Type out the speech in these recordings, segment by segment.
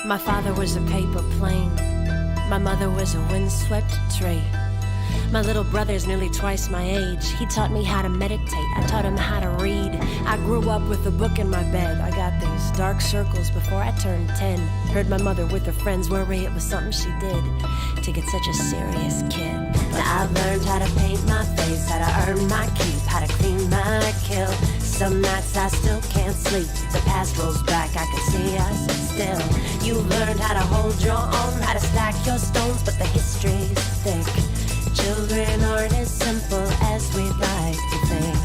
My father was a paper plane. My mother was a windswept tree. My little brother's nearly twice my age. He taught me how to meditate. I taught him how to read. I grew up with a book in my bed. I got these dark circles before I turned 10. Heard my mother with her friends worry it was something she did to get such a serious kid. But I've learned how to paint my face, how to earn my keep, how to clean my kill. Some nights I still can't sleep. The past rolls back, I can see us still. You learned how to hold your own, how to stack your stones, but the history's thick. Children aren't as simple as we'd like to think.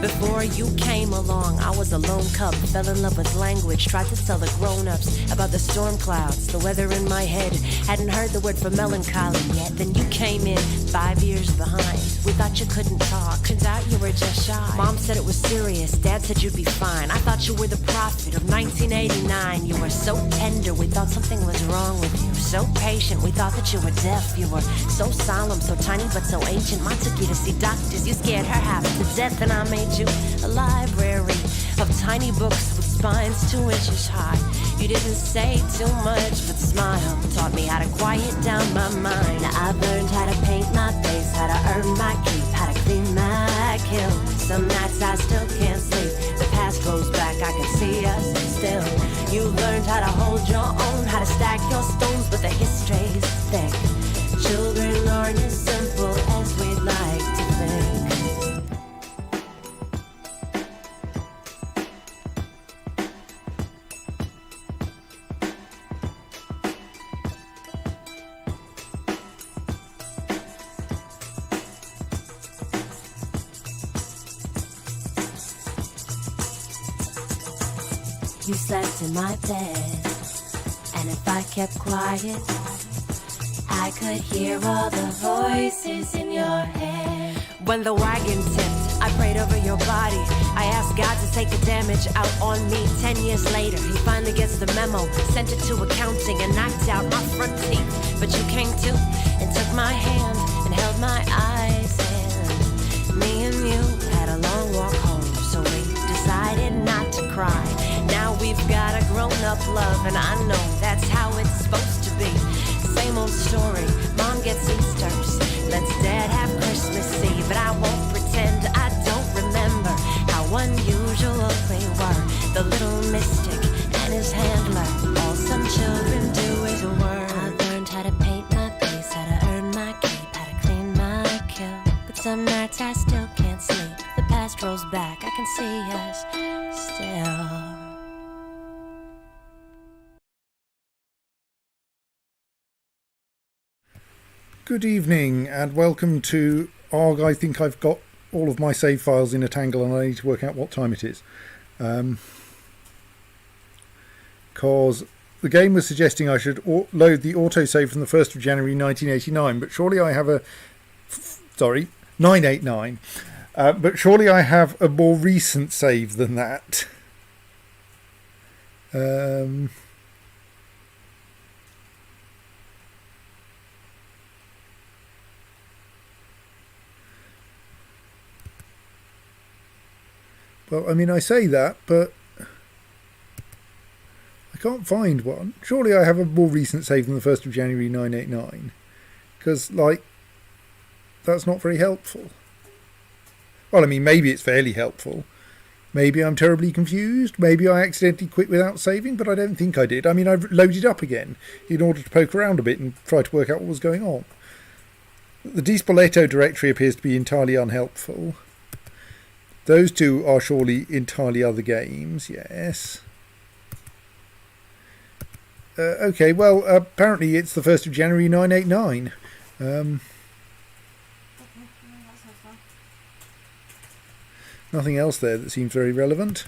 Before you came along, I was a lone cub, fell in love with language, tried to tell the grown-ups about the storm clouds, the weather in my head. Hadn't heard the word for melancholy yet. Then you came in 5 years behind. We thought you couldn't talk, turns out you were just shy. Mom said it was serious, Dad said you'd be fine. I thought you were the prophet of 1989. You were so tender, we thought something was wrong with you. So patient, we thought that you were deaf. You were so solemn, so tiny but so ancient. Mom took you to see doctors, you scared her half to death. And I made you a library of tiny books with spines 2 inches high. You didn't say too much but smiled. Taught me how to quiet down my mind. Now I've learned how to paint my face, how to earn my keep, how to clean my kill. Some nights I still can't sleep. The past rolls back, I can see us still. You learned how to hold your own, how to stack your stones, but the history's thick. Children aren't as simple as we'd like to think. You slept in my bed, and if I kept quiet, I could hear all the voices in your head. When the wagon tipped, I prayed over your body. I asked God to take the damage out on me. 10 years later, he finally gets the memo, sent it to accounting and knocked out my front teeth. But you came to and took my hand and held my eyes, and me and you had a long walk home, so we decided not to cry. Now we've got a grown-up love, and I know that's how it's supposed to be. Same old story, Mom gets Easters, lets Dad have Christmas Eve. But I won't pretend I don't remember how unusual we were. The little mystic and his handler, all some children do is a word. I learned how to paint my face, how to earn my keep, how to clean my kill. But some nights I still can't sleep. The past rolls back, I can see us still. Good evening and welcome to ARG. I think I've got all of my save files in a tangle and I need to work out what time it is. Because the game was suggesting I should load the autosave from the 1st of January 1989, but surely I have 989. But surely I have a more recent save than that. Well, I mean, I say that, but I can't find one. Surely I have a more recent save than the 1st of January 989. Because, that's not very helpful. Well, I mean, maybe it's fairly helpful. Maybe I'm terribly confused. Maybe I accidentally quit without saving, but I don't think I did. I mean, I've loaded up again in order to poke around a bit and try to work out what was going on. The Dispoleto directory appears to be entirely unhelpful. Those two are surely entirely other games, yes. Okay, well, apparently it's the 1st of January 989. Nothing else there that seems very relevant.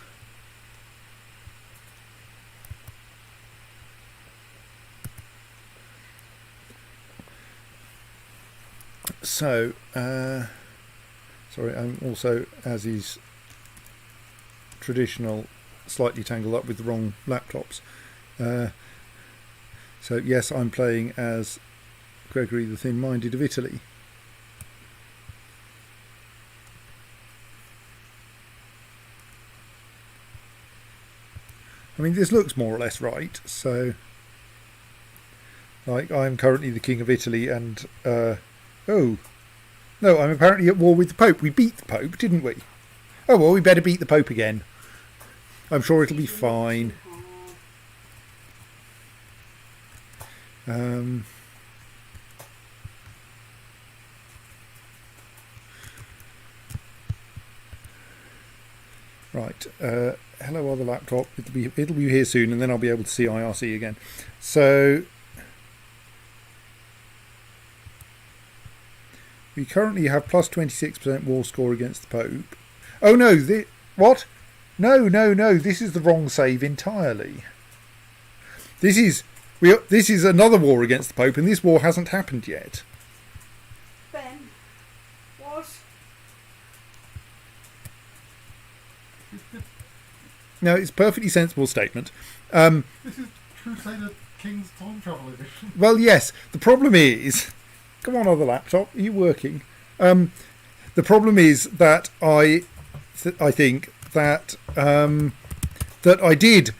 So, sorry, I'm also, as is traditional, slightly tangled up with the wrong laptops. So yes, I'm playing as Gregory the Thin-Minded of Italy. I mean, this looks more or less right. So, like, I'm currently the King of Italy, and oh no, I'm apparently at war with the Pope. We beat the Pope, didn't we? Oh well, we better beat the Pope again. I'm sure it'll be fine. Right. Hello, other laptop. It'll be here soon, and then I'll be able to see IRC again. So we currently have plus 26% war score against the Pope. Oh no! What? No! This is the wrong save entirely. This is another war against the Pope, and this war hasn't happened yet. Ben, what? No, it's a perfectly sensible statement. This is Crusader King's Time Travel Edition. Well, yes. The problem is... Come on, other laptop. Are you working? The problem is that I think that that I did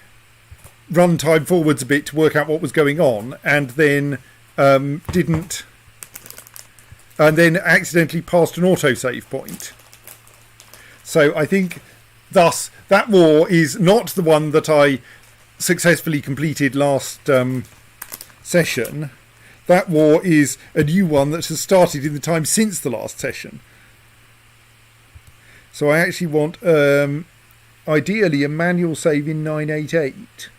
run time forwards a bit to work out what was going on, and then didn't... And then accidentally passed an autosave point. So I think... Thus, that war is not the one that I successfully completed last session. That war is a new one that has started in the time since the last session. So I actually want, ideally, a manual save in 988.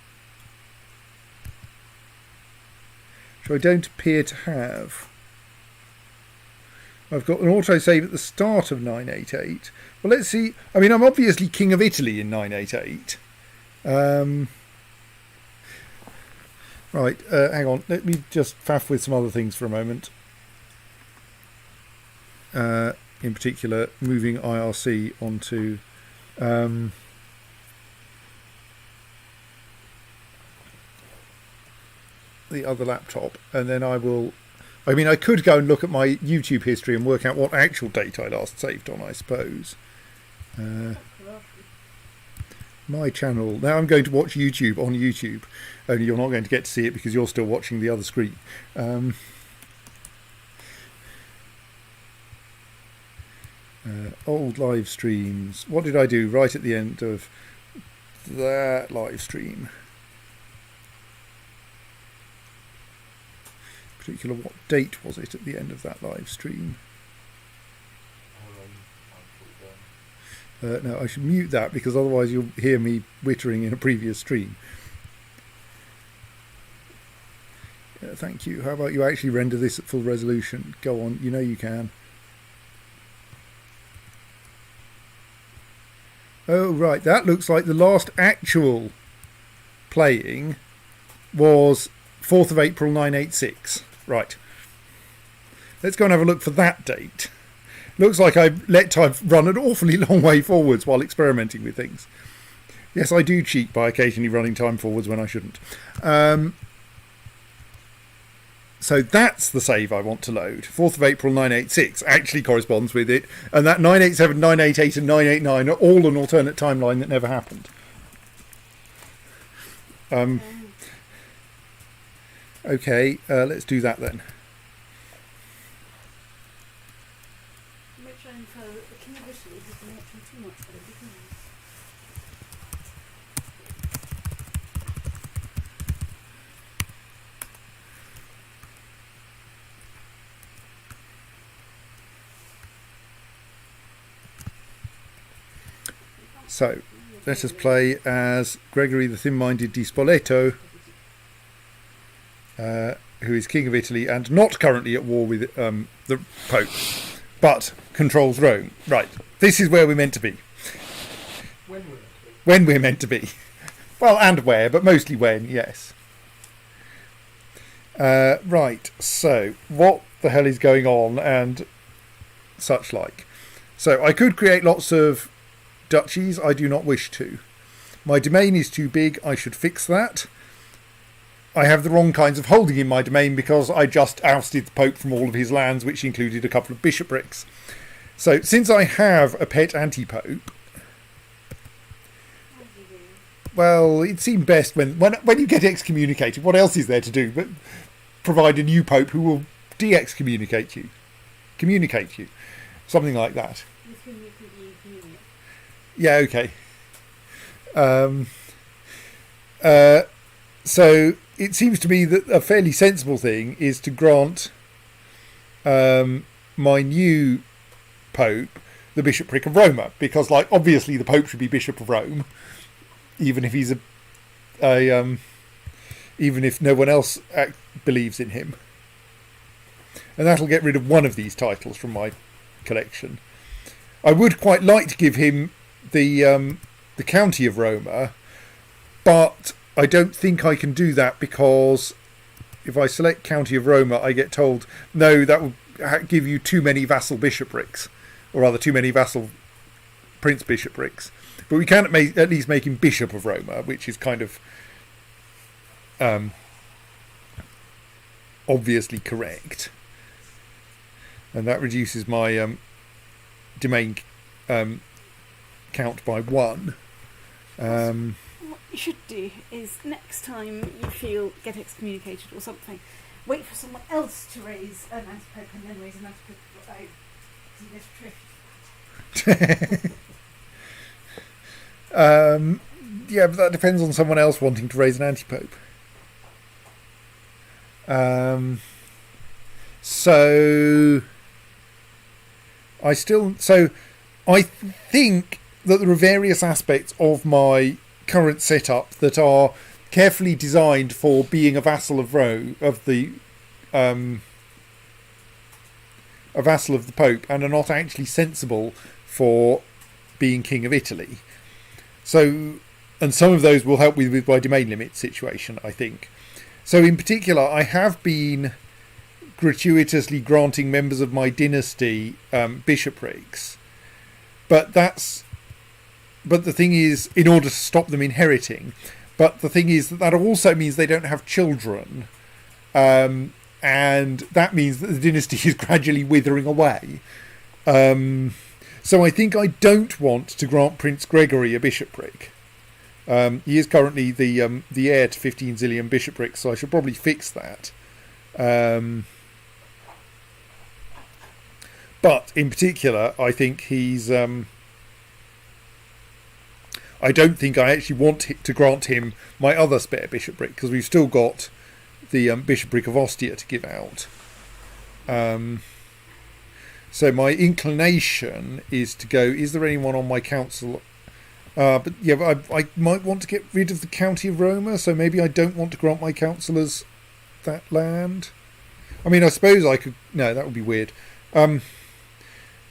Which I don't appear to have. I've got an autosave at the start of 988. Well, let's see. I mean, I'm obviously King of Italy in 988. Right, hang on. Let me just faff with some other things for a moment. In particular, moving IRC onto... the other laptop, and then I will... I mean, I could go and look at my YouTube history and work out what actual date I last saved on, I suppose. My channel. Now I'm going to watch YouTube on YouTube. Only you're not going to get to see it because you're still watching the other screen. Old live streams. What did I do right at the end of that live stream? Particular, what date was it at the end of that live stream? No, I should mute that because otherwise you'll hear me wittering in a previous stream. Thank you. How about you actually render this at full resolution? Go on, you know you can. Oh, right, that looks like the last actual playing was 4th of April 986. Right. Let's go and have a look for that date. Looks like I let time run an awfully long way forwards while experimenting with things. Yes, I do cheat by occasionally running time forwards when I shouldn't. So that's the save I want to load. 4th of April 986 actually corresponds with it. And that 987, 988 and 989 are all an alternate timeline that never happened. Okay, let's do that then. So, let us play as Gregory the Thin-Minded di Spoleto, who is King of Italy and not currently at war with the Pope, but controls Rome. Right, this is where we're meant to be. When we're meant to be. Well, and where, but mostly when, yes. Right, so, what the hell is going on and such like? So, I could create lots of duchies. I do not wish to. My domain is too big. I should fix that. I have the wrong kinds of holding in my domain because I just ousted the Pope from all of his lands, which included a couple of bishoprics. So since I have a pet anti-Pope, well, it seemed best when you get excommunicated, what else is there to do but provide a new Pope who will de-excommunicate you, communicate you, something like that. With whom you can be in communion. Yeah, okay. So it seems to me that a fairly sensible thing is to grant my new Pope the bishopric of Roma, because, like, obviously the Pope should be Bishop of Rome, even if he's even if no one else believes in him. And that'll get rid of one of these titles from my collection. I would quite like to give him the county of Roma, but I don't think I can do that because if I select county of Roma, I get told, no, that will give you too many vassal bishoprics, or rather too many vassal prince bishoprics. But we can at least make him Bishop of Roma, which is kind of obviously correct. And that reduces my domain count by 1. What you should do is next time you get excommunicated or something, wait for someone else to raise an anti-pope and then raise an anti-pope of your own. So you get a trophy. Yeah, but that depends on someone else wanting to raise an anti-pope. So I think that there are various aspects of my current setup that are carefully designed for being a vassal of a vassal of the Pope, and are not actually sensible for being King of Italy. So, and some of those will help with my domain limit situation, I think. So in particular, I have been gratuitously granting members of my dynasty bishoprics, but the thing is, in order to stop them inheriting. But the thing is that also means they don't have children, and that means that the dynasty is gradually withering away. So I think I don't want to grant Prince Gregory a bishopric. He is currently the heir to 15 zillion bishoprics, so I should probably fix that. But in particular, I think he's... I don't think I actually want to grant him my other spare bishopric, because we've still got the bishopric of Ostia to give out. So my inclination is to go, is there anyone on my council? But I might want to get rid of the county of Roma, so maybe I don't want to grant my councillors that land. I mean, I suppose I could... No, that would be weird.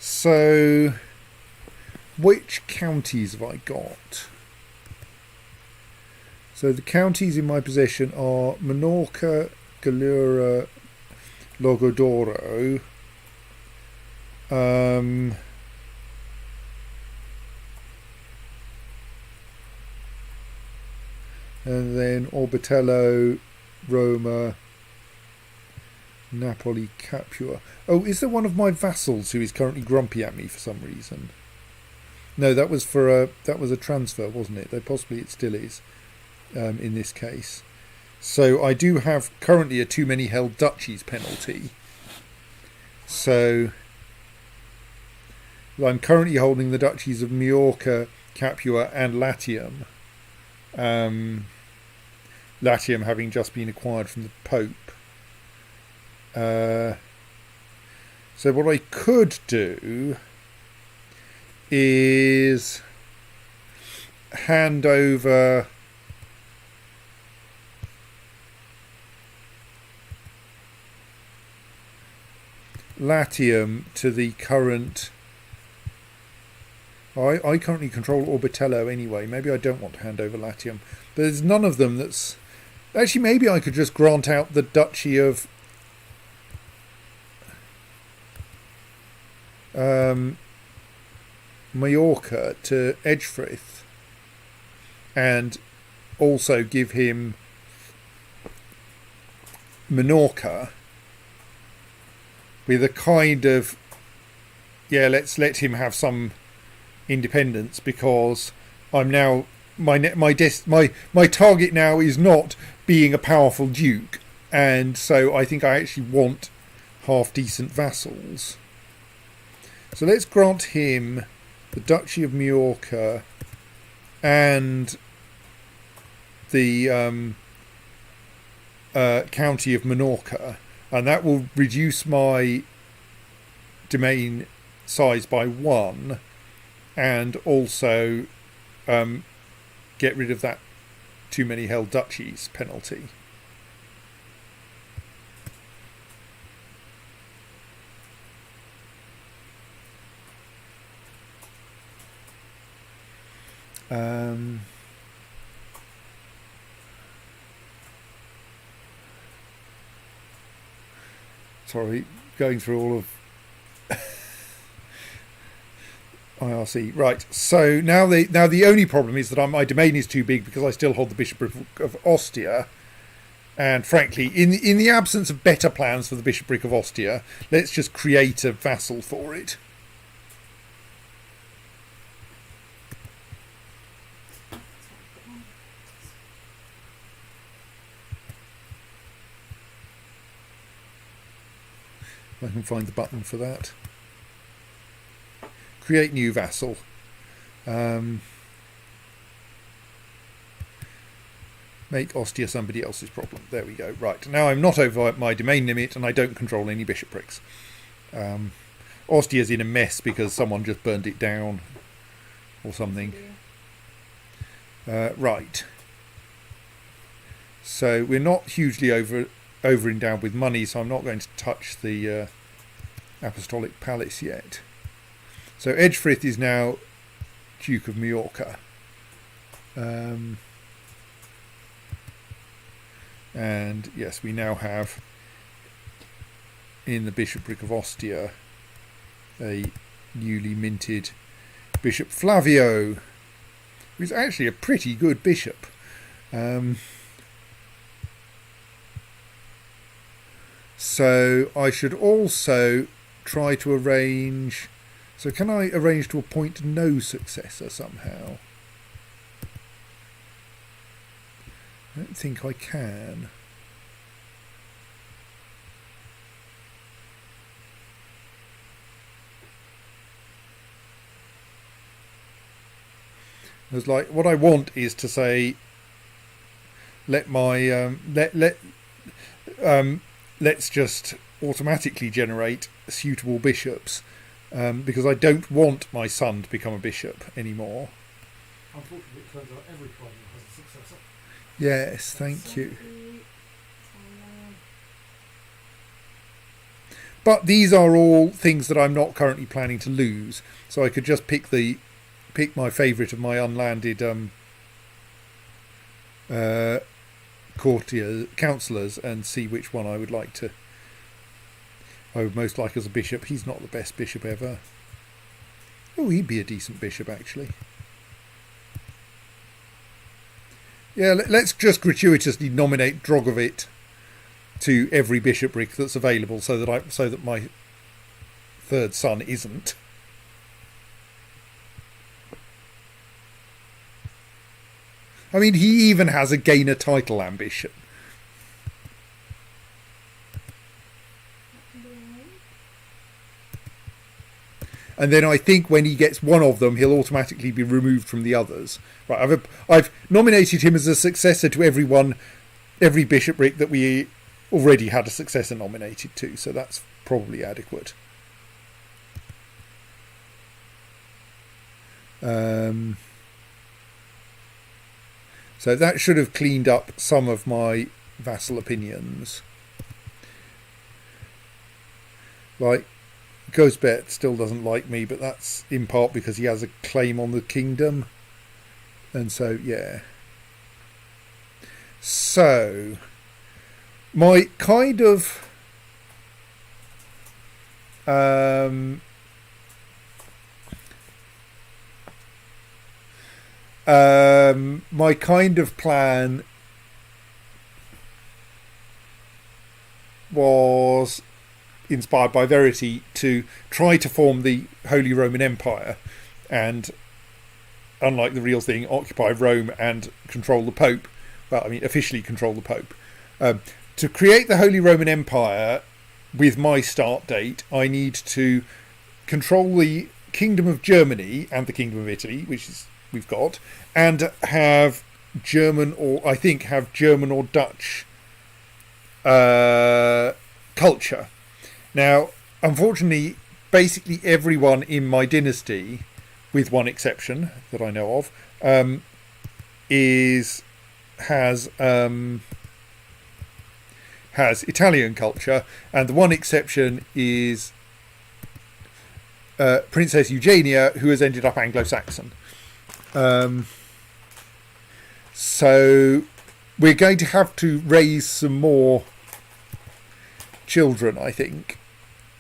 So... which counties have I got? So the counties in my possession are Minorca, Gallura, Logodoro, and then Orbitello, Roma, Napoli, Capua. Oh, is there one of my vassals who is currently grumpy at me for some reason? No, that was a transfer, wasn't it? Though possibly it still is in this case. So I do have currently a too many held duchies penalty. So I'm currently holding the duchies of Majorca, Capua and Latium. Latium having just been acquired from the Pope. So what I could do is hand over Latium to the current... I currently control Orbitello anyway. Maybe I don't want to hand over Latium. But there's none of them that's... Actually, maybe I could just grant out the Duchy of... Majorca to Edgefrith, and also give him Minorca with a kind of, yeah, let's let him have some independence, because I'm now my target now is not being a powerful duke, and so I think I actually want half decent vassals. So let's grant him the Duchy of Majorca and the County of Minorca, and that will reduce my domain size by 1, and also get rid of that too many held duchies penalty. Sorry, going through all of IRC. Right, so now the only problem is that my domain is too big because I still hold the bishopric of Ostia, and frankly, in the absence of better plans for the bishopric of Ostia, let's just create a vassal for it. I can find the button for that. Create new vassal. Make Ostia somebody else's problem. There we go. Right, now I'm not over my domain limit and I don't control any bishoprics. Ostia's in a mess because someone just burned it down or something. Right. So we're not hugely over endowed with money, so I'm not going to touch the Apostolic Palace yet. So Edgefrith is now Duke of Majorca. And yes, we now have in the bishopric of Ostia a newly minted Bishop Flavio, who's actually a pretty good bishop. So I should also try to arrange... So can I arrange to appoint no successor somehow? I don't think I can. It's like, what I want is to say, let my let's just automatically generate suitable bishops, because I don't want my son to become a bishop anymore. Unfortunately, it turns out every cardinal has a successor. Yes, thank you. But these are all things that I'm not currently planning to lose, so I could just pick my favourite of my unlanded councillors and see which one I would most like as a bishop. He's not the best bishop ever. Oh, he'd be a decent bishop actually. Yeah, let's just gratuitously nominate Drogovic to every bishopric that's available, so that my third son isn't. I mean, he even has a gain a title ambition. And then I think when he gets one of them, he'll automatically be removed from the others. Right, I've nominated him as a successor to every bishopric that we already had a successor nominated to, so that's probably adequate. So that should have cleaned up some of my vassal opinions. Like, Ghostbet still doesn't like me, but that's in part because he has a claim on the kingdom. And so, yeah. So, my kind of... my kind of plan was inspired by Verity to try to form the Holy Roman Empire and, unlike the real thing, occupy Rome and control the Pope. Well, I mean, officially control the Pope. To create the Holy Roman Empire with my start date, I need to control the Kingdom of Germany and the Kingdom of Italy, which is we've got, and have German or Dutch culture. Now, unfortunately, basically everyone in my dynasty, with one exception that I know of, has Italian culture, and the one exception is Princess Eugenia, who has ended up Anglo-Saxon. So we're going to have to raise some more children, I think,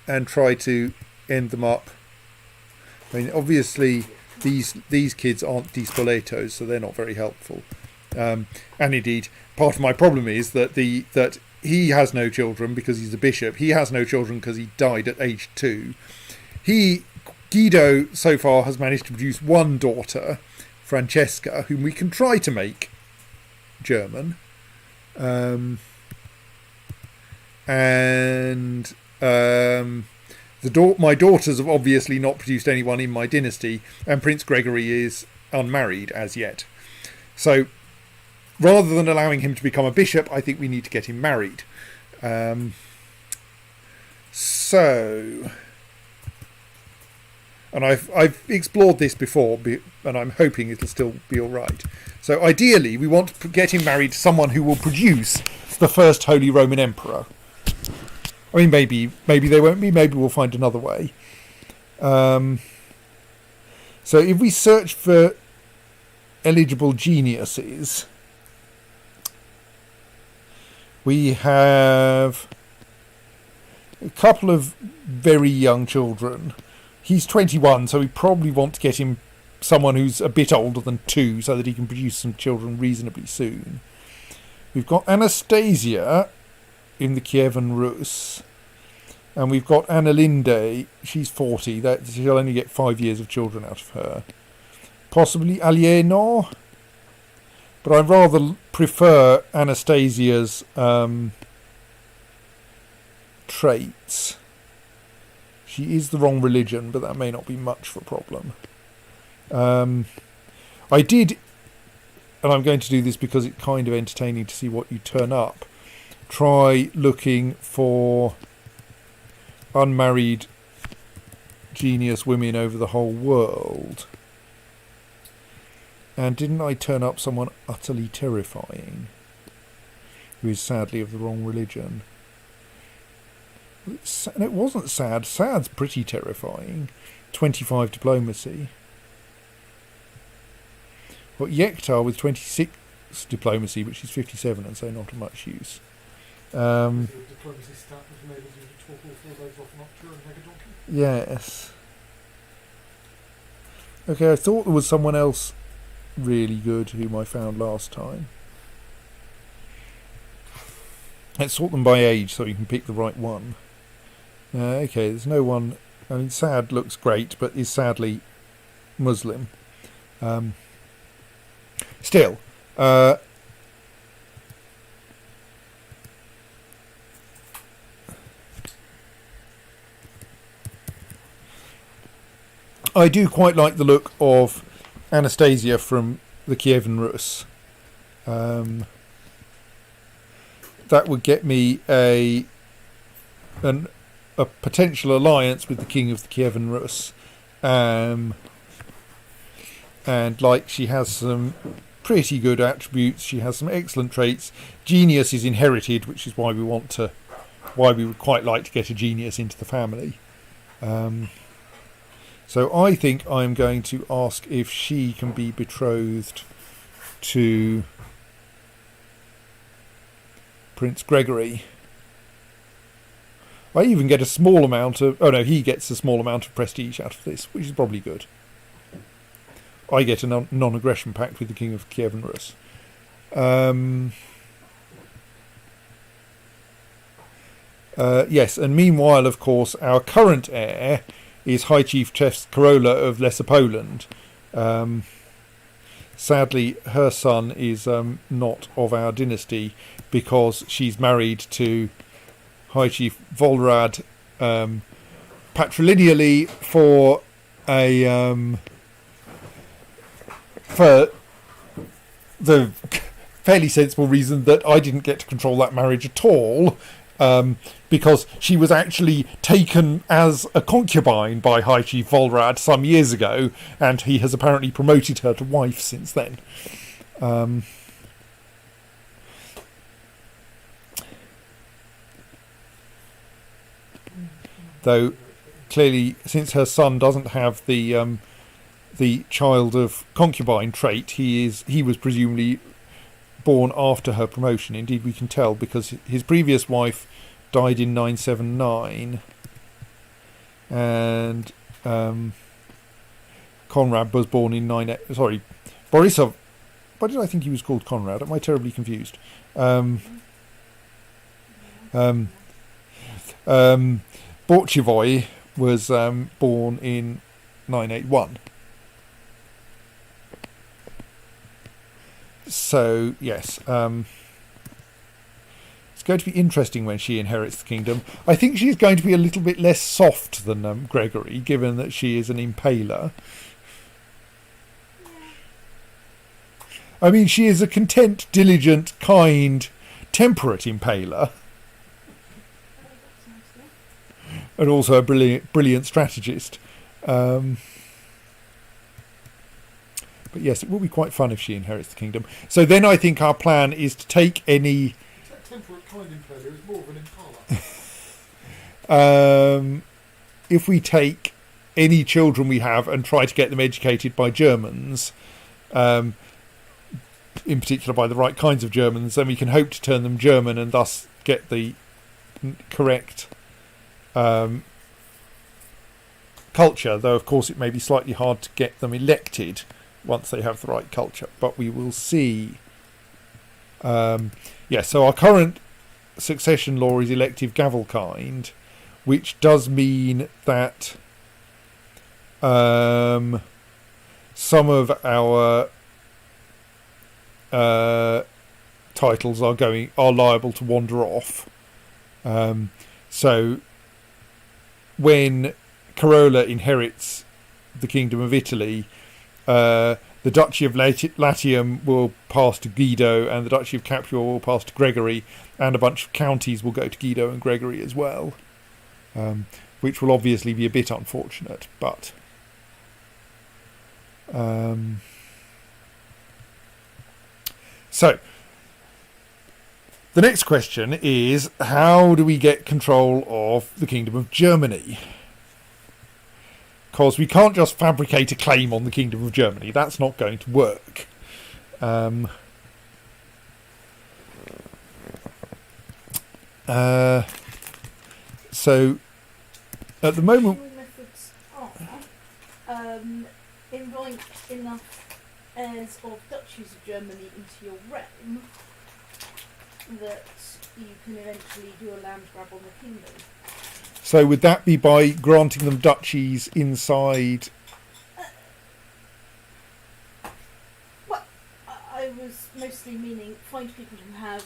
and try to end them up. I mean, obviously these kids aren't Di Spoletos, so they're not very helpful. And indeed, part of my problem is that that he has no children because he's a bishop. He has no children because he died at age 2. Guido so far has managed to produce one daughter, Francesca, whom we can try to make German. My daughters have obviously not produced anyone in my dynasty, and Prince Gregory is unmarried as yet. So rather than allowing him to become a bishop, I think we need to get him married. And I've explored this before, and I'm hoping it'll still be all right. So ideally, we want to get him married to someone who will produce the first Holy Roman Emperor. I mean, maybe they won't be. Maybe we'll find another way. So if we search for eligible geniuses, we have a couple of very young children. He's 21, so we probably want to get him someone who's a bit older than 2 so that he can produce some children reasonably soon. We've got Anastasia in the Kievan Rus, and we've got Anna Linde. She's 40. She'll only get 5 years of children out of her. Possibly Alienor, but I rather prefer Anastasia's traits. She is the wrong religion, but that may not be much of a problem. I did, and I'm going to do this because it's kind of entertaining to see what you turn up, try looking for unmarried genius women over the whole world. And didn't I turn up someone utterly terrifying, who is sadly of the wrong religion? And it wasn't sad. Sad's pretty terrifying. 25 diplomacy. Got Yektar with 26 diplomacy, which is 57, and so not of much use. Diplomacy stat was enabled you to talk all 4 days off Noctua and Megadonkey. Yes. Okay, I thought there was someone else really good whom I found last time. Let's sort them by age so you can pick the right one. Okay, there's no one. I mean, Sad looks great, but is sadly Muslim. Still, I do quite like the look of Anastasia from the Kievan Rus. That would get me a potential alliance with the king of the Kievan Rus. And like, she has some pretty good attributes. She has some excellent traits. Genius is inherited, which is why we would quite like to get a genius into the family. So I think I'm going to ask if she can be betrothed to Prince Gregory. I even get a small amount of... Oh no, he gets a small amount of prestige out of this, which is probably good. I get a non-aggression pact with the King of Kievan Rus. Yes, and meanwhile, of course, our current heir is High Chief Czeskola of Lesser Poland. Sadly, her son is not of our dynasty because she's married to High Chief Volrad patrilineally for the fairly sensible reason that I didn't get to control that marriage at all, because she was actually taken as a concubine by High Chief Volrad some years ago, and he has apparently promoted her to wife since then. Though clearly, since her son doesn't have the child of concubine trait, he was presumably born after her promotion. Indeed, we can tell because his previous wife died in 979, and Conrad was born in Borisov. Why did I think he was called Conrad? Am I terribly confused? Borchivoy was born in 981. So, yes, it's going to be interesting when she inherits the kingdom. I think she's going to be a little bit less soft than Gregory, given that she is an impaler. I mean, she is a content, diligent, kind, temperate impaler. And also a brilliant strategist. But yes, it will be quite fun if she inherits the kingdom. So then I think our plan is to take any... That temperate kind impaler is more of an impala. If we take any children we have and try to get them educated by Germans, in particular by the right kinds of Germans, then we can hope to turn them German and thus get the correct culture, though of course it may be slightly hard to get them elected once they have the right culture, but we will see. So our current succession law is elective gavelkind, which does mean that some of our titles are liable to wander off. So when Carola inherits the Kingdom of Italy, the Duchy of Latium will pass to Guido, and the Duchy of Capua will pass to Gregory, and a bunch of counties will go to Guido and Gregory as well, which will obviously be a bit unfortunate, but so the next question is, how do we get control of the Kingdom of Germany? Because we can't just fabricate a claim on the Kingdom of Germany. That's not going to work. So, at the moment... methods are invite enough heirs of duchies of Germany into your realm that you can eventually do a land grab on the kingdom. So would that be by granting them duchies inside? Well, I was mostly meaning find people who have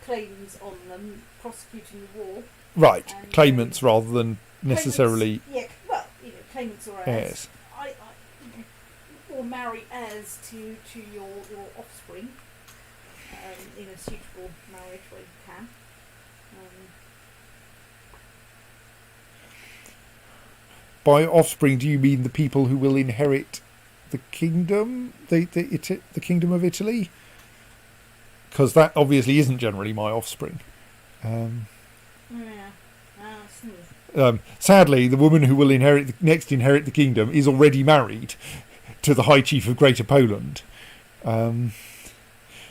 claims on them, prosecuting the war. Right, And, claimants rather than necessarily claimants, yeah, well, claimants or heirs. Or marry heirs to your offspring in a suitable marriage where you can. By offspring, do you mean the people who will inherit the kingdom, the Kingdom of Italy? Because that obviously isn't generally my offspring. Sadly, the woman who will inherit the kingdom is already married to the High Chief of Greater Poland.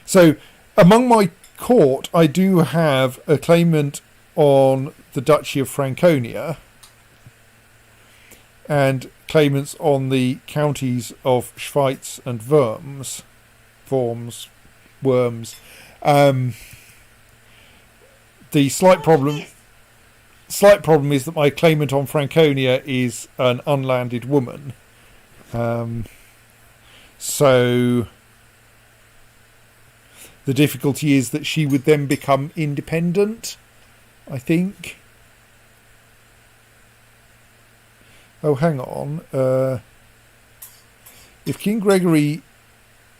So, among my court, I do have a claimant on the Duchy of Franconia, and claimants on the counties of Schweiz and Worms. The slight problem is that my claimant on Franconia is an unlanded woman. So the difficulty is that she would then become independent, I think. Oh, hang on. If King Gregory...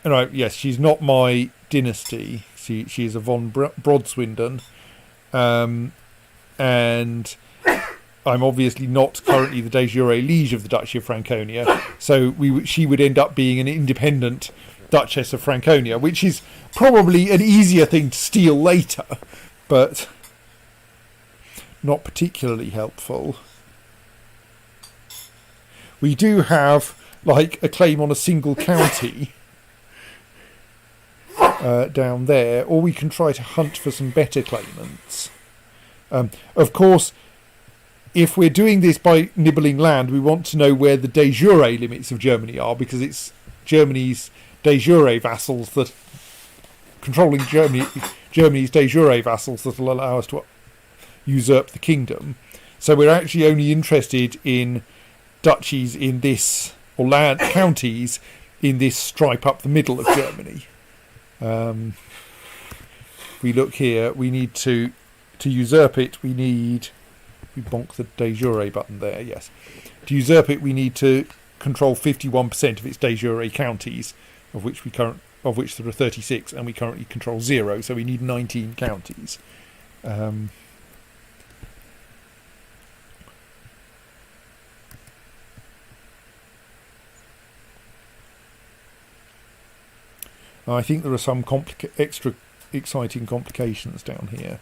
Right, yes, she's not my dynasty. She is a von Brodswindon. And I'm obviously not currently the de jure liege of the Duchy of Franconia, so she would end up being an independent Duchess of Franconia, which is probably an easier thing to steal later, but not particularly helpful. We do have, like, a claim on a single county down there, or we can try to hunt for some better claimants. Of course, if we're doing this by nibbling land, we want to know where the de jure limits of Germany are, because it's Germany's de jure vassals that controlling Germany's de jure vassals that will allow us to usurp the kingdom. So we're actually only interested in duchies in this, or land counties in this stripe up the middle of Germany. We look here. We need to usurp it. We bonk the de jure button there. Yes, to usurp it, we need to control 51% of its de jure counties, of which there are 36, and we currently control 0. So we need 19 counties. I think there are some extra exciting complications down here,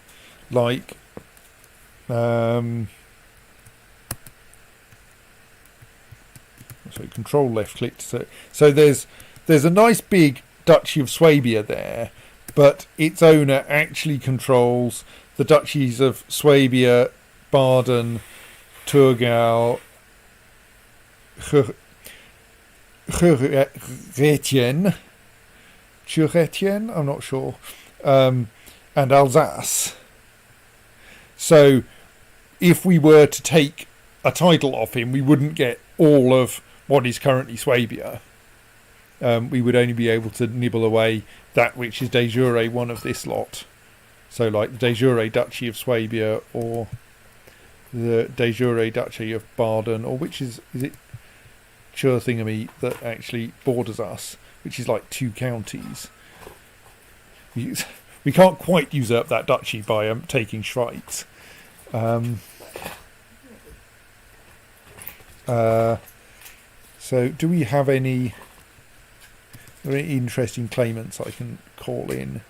like so control left click. So there's a nice big Duchy of Swabia there, but its owner actually controls the duchies of Swabia, Baden, Thurgau, Churetienne, I'm not sure, and Alsace. So if we were to take a title off him, we wouldn't get all of what is currently Swabia. We would only be able to nibble away that which is de jure one of this lot. So like the de jure Duchy of Swabia, or the de jure Duchy of Baden, or which is it Chur thingamy that actually borders us, which is like 2 counties. We can't quite usurp that duchy by taking Schweiz. So do we have any interesting claimants I can call in?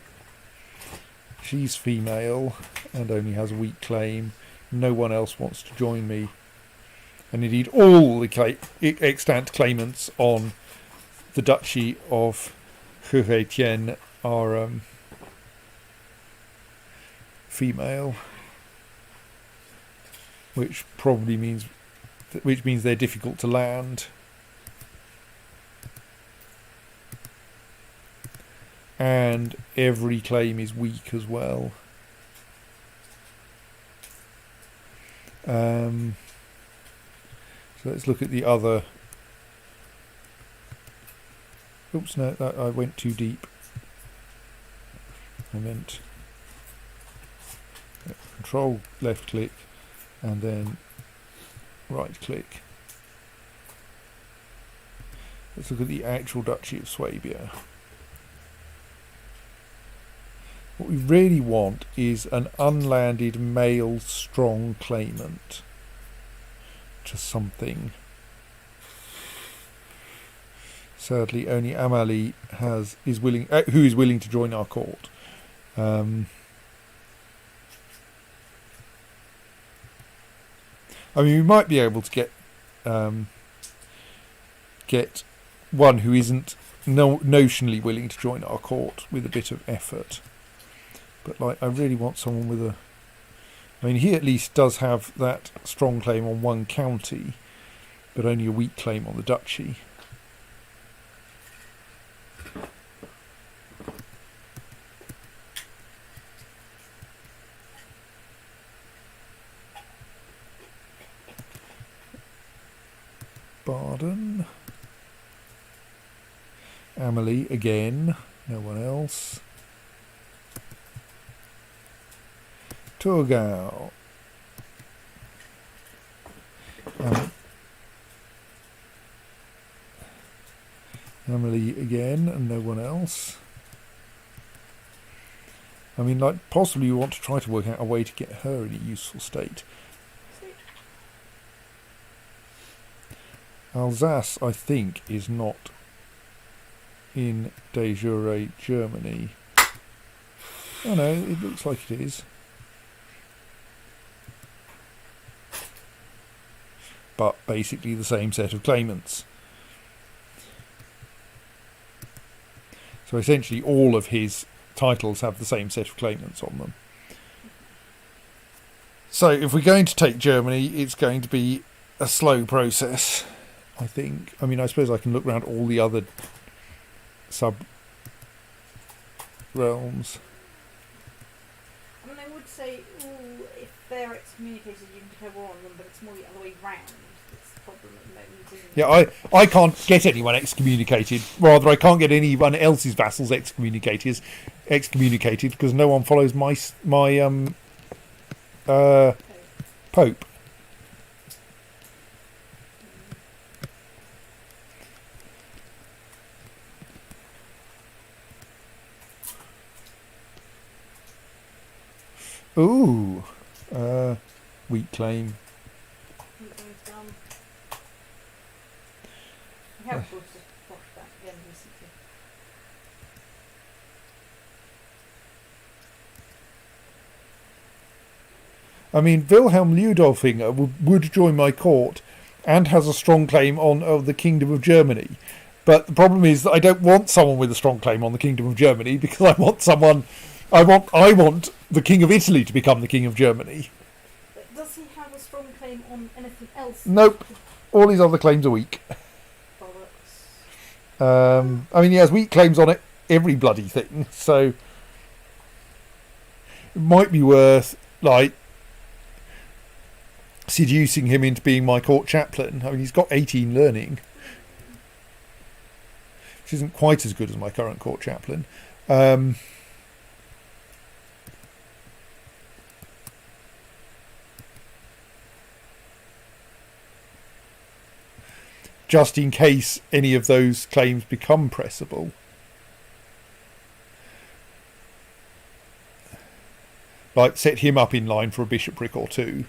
She's female and only has a weak claim. No one else wants to join me. And indeed all the extant claimants on the Duchy of Churetienne are female, which means they're difficult to land. And every claim is weak as well. So let's look at the other. Oops, no, I went too deep. I meant control left click and then right click. Let's look at the actual Duchy of Swabia. What we really want is an unlanded male strong claimant to something. Sadly, only Amalie is willing to join our court. I mean, we might be able to get one who isn't notionally willing to join our court with a bit of effort. But like, I really want someone with I mean, he at least does have that strong claim on 1 county, but only a weak claim on the duchy. Baden. Amelie again. No one else. Thurgau. Amelie again and no one else. I mean, like, possibly you want to try to work out a way to get her in a useful state. Alsace, I think, is not in de jure Germany. Oh no, it looks like it is. But basically the same set of claimants. So essentially all of his titles have the same set of claimants on them. So if we're going to take Germany, it's going to be a slow process, I think. I mean, I suppose I can look around all the other sub-realms. I mean, I would say, if they're excommunicated, you can declare war on them, but it's more the other way round. That's the problem at the moment, isn't it? Yeah, I can't get anyone excommunicated. Rather, I can't get anyone else's vassals excommunicated because no one follows my Pope. Ooh, weak claim. We have, of course, just washed that again recently. I mean, Wilhelm Ludolfinger would join my court and has a strong claim on the Kingdom of Germany. But the problem is that I don't want someone with a strong claim on the Kingdom of Germany because I want the King of Italy to become the King of Germany. But does he have a strong claim on anything else? Nope. All his other claims are weak. Bollocks. I mean, he has weak claims on every bloody thing, so it might be worth, like, seducing him into being my court chaplain. I mean, he's got 18 learning, which isn't quite as good as my current court chaplain. Just in case any of those claims become pressable. Like, set him up in line for a bishopric or two.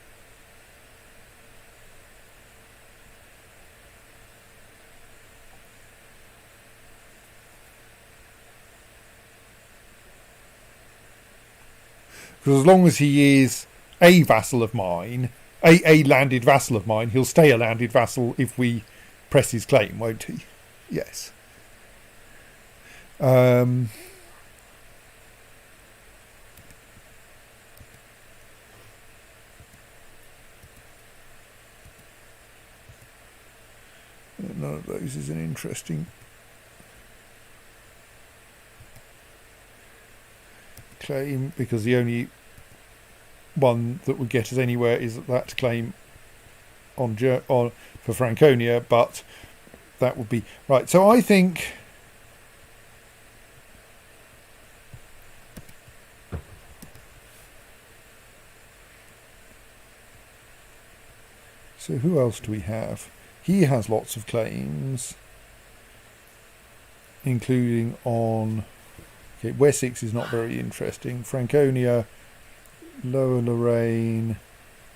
Because as long as he is a vassal of mine, a landed vassal of mine, he'll stay a landed vassal if we press his claim, won't he? Yes. None of those is an interesting claim, because the only one that would get us anywhere is that claim on for Franconia, but that would be right. So I think so. Who else do we have? He has lots of claims, including on. Okay, Wessex is not very interesting. Franconia, Lower Lorraine,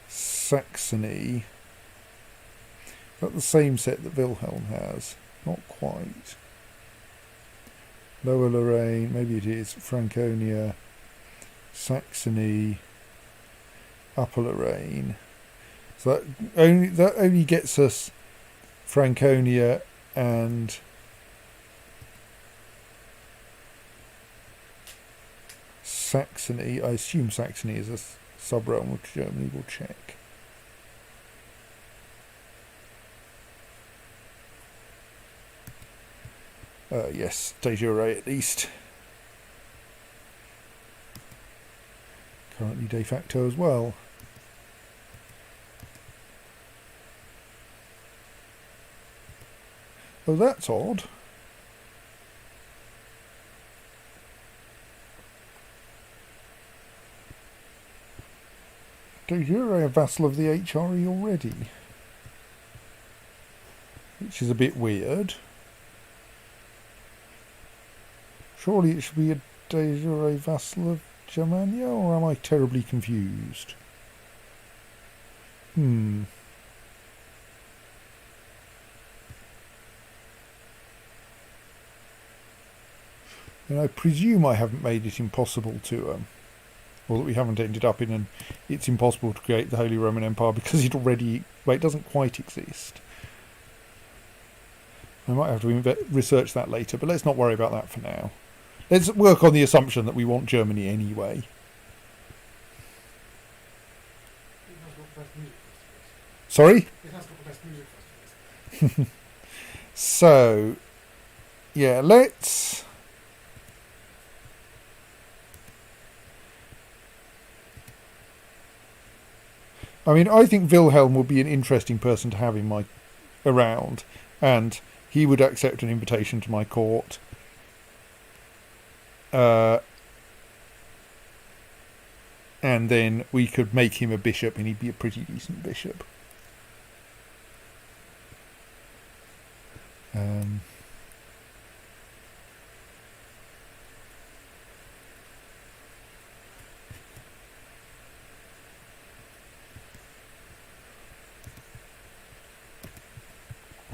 Saxony. Is that the same set that Wilhelm has? Not quite. Lower Lorraine, maybe it is. Franconia, Saxony, Upper Lorraine. So that only gets us Franconia and Saxony. I assume Saxony is a sub-realm of Germany. We'll check. Yes, de jure at least. Currently de facto as well. Oh, that's odd. De jure a vassal of the HRE already. Which is a bit weird. Surely it should be a de jure vassal of Germania, or am I terribly confused? And I presume I haven't made it impossible to, or that we haven't ended up in an it's impossible to create the Holy Roman Empire because it already, well, it doesn't quite exist. I might have to research that later, but let's not worry about that for now. Let's work on the assumption that we want Germany anyway. It has got the best music festivals. Sorry? It has got the best music festivals. So, yeah, let's... I mean, I think Wilhelm would be an interesting person to have in around, and he would accept an invitation to my court. And then we could make him a bishop, and he'd be a pretty decent bishop.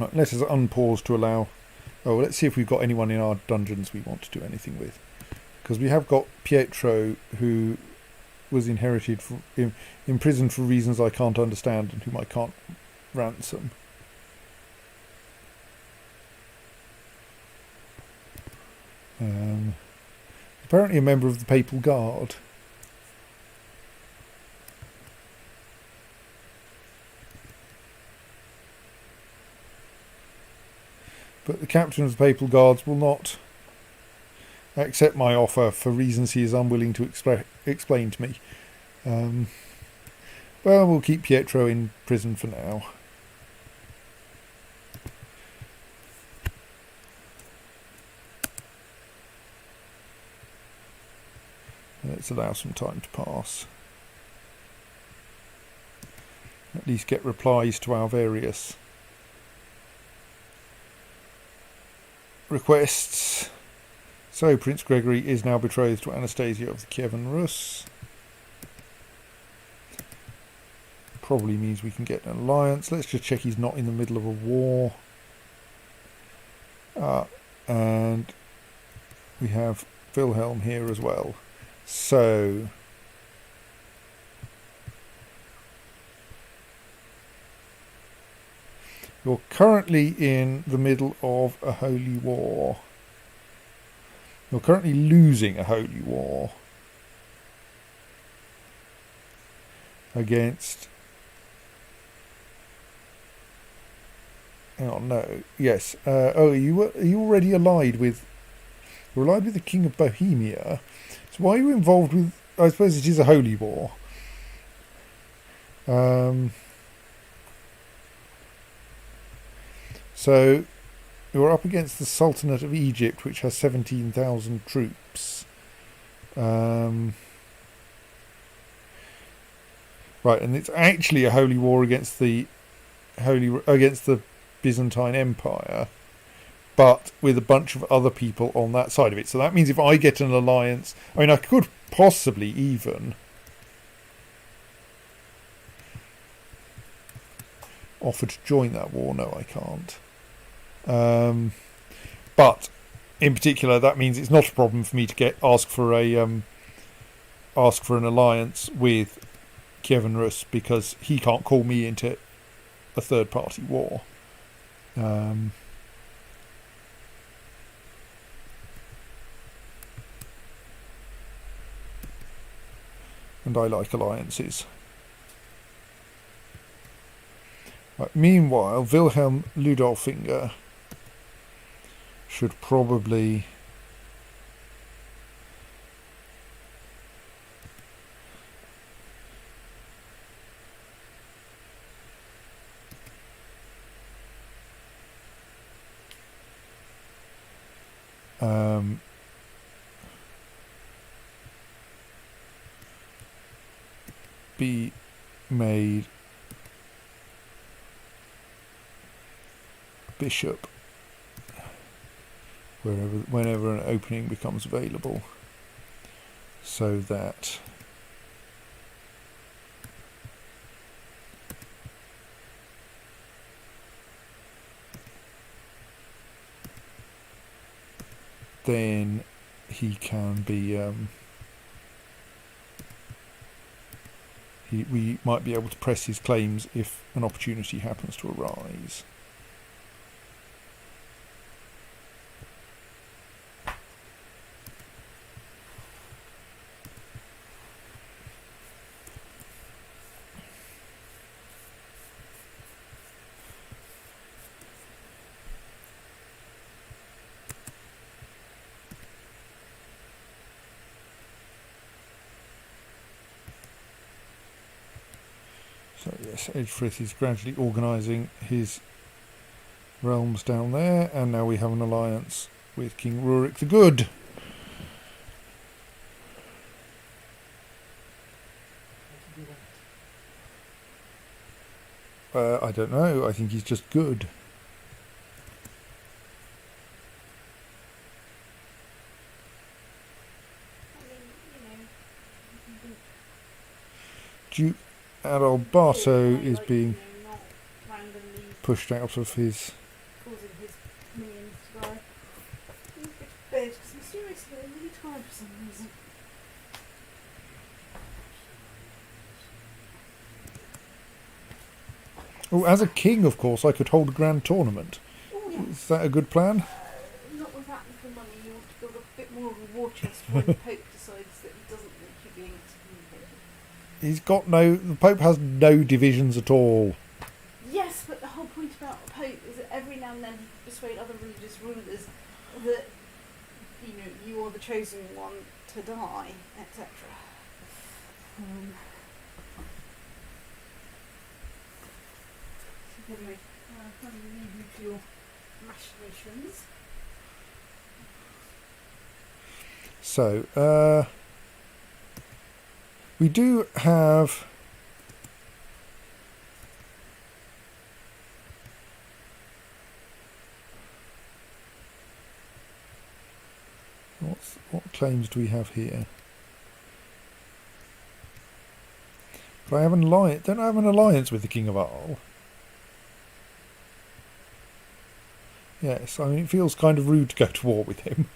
Right, let us unpause to allow... Oh, let's see if we've got anyone in our dungeons we want to do anything with. Because we have got Pietro, who was inherited, imprisoned for reasons I can't understand and whom I can't ransom. Apparently a member of the Papal Guard. But the captain of the Papal Guards will not accept my offer for reasons he is unwilling to explain to me. Well, we'll keep Pietro in prison for now. Let's allow some time to pass. At least get replies to our various requests. So, Prince Gregory is now betrothed to Anastasia of the Kievan Rus. Probably means we can get an alliance. Let's just check he's not in the middle of a war. And we have Wilhelm here as well. So, you're currently in the middle of a holy war. You're currently losing a holy war against... Oh no! Yes. Are you already allied with? You're allied with the King of Bohemia. So why are you involved with? I suppose it is a holy war. So you're up against the Sultanate of Egypt, which has 17,000 troops. Right, and it's actually a holy war against the Byzantine Empire, but with a bunch of other people on that side of it. So that means if I get an alliance, I mean, I could possibly even offer to join that war. No, I can't. But in particular, that means it's not a problem for me to ask for an alliance with Kievan Rus, because he can't call me into a third-party war. And I like alliances. Right, meanwhile, Wilhelm Ludolfinger should probably... be made bishop whenever an opening becomes available, so that then he can be we might be able to press his claims if an opportunity happens to arise. So yes, Edgefrith is gradually organising his realms down there, and now we have an alliance with King Rurik the Good. I don't know, I think he's just good. Duke Adalberto is being not randomly pushed out of his... causing his minions to die. He's a bit of bed because mysteriously they're really tired for some reason. Oh, as a king, of course, I could hold a grand tournament. Oh yeah. Is that a good plan? Not with that little money. You want to build a bit more of a war chest when the Pope decides that he doesn't want you being excommunicated. He's got no... The Pope has no divisions at all. Yes, but the whole point about the Pope is that every now and then he can persuade other religious rulers that, you know, you are the chosen one to die, etc. Anyway, I'm going to leave you to your machinations. So, we do have... What claims do we have here? But I have an alliance. Don't I have an alliance with the King of Arl? Yes, I mean, it feels kind of rude to go to war with him.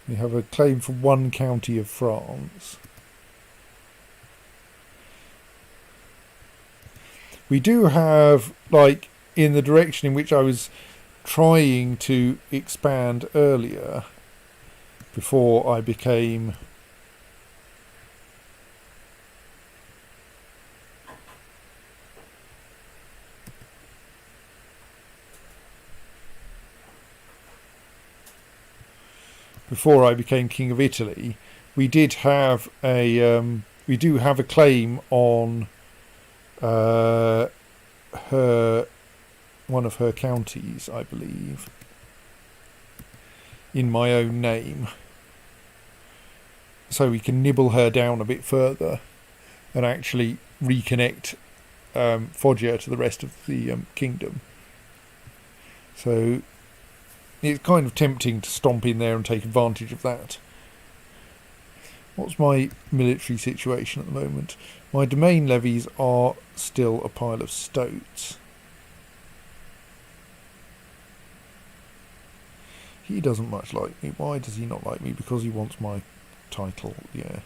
We have a claim for one county of France. We do have, like, in the direction in which I was trying to expand earlier, before I became... Before I became King of Italy, we did have a we do have a claim on her one of her counties, I believe, in my own name, so we can nibble her down a bit further and actually reconnect Foggia to the rest of the kingdom. So it's kind of tempting to stomp in there and take advantage of that. What's my military situation at the moment? My domain levies are still a pile of stoats. He doesn't much like me. Why does he not like me? Because he wants my title, yeah.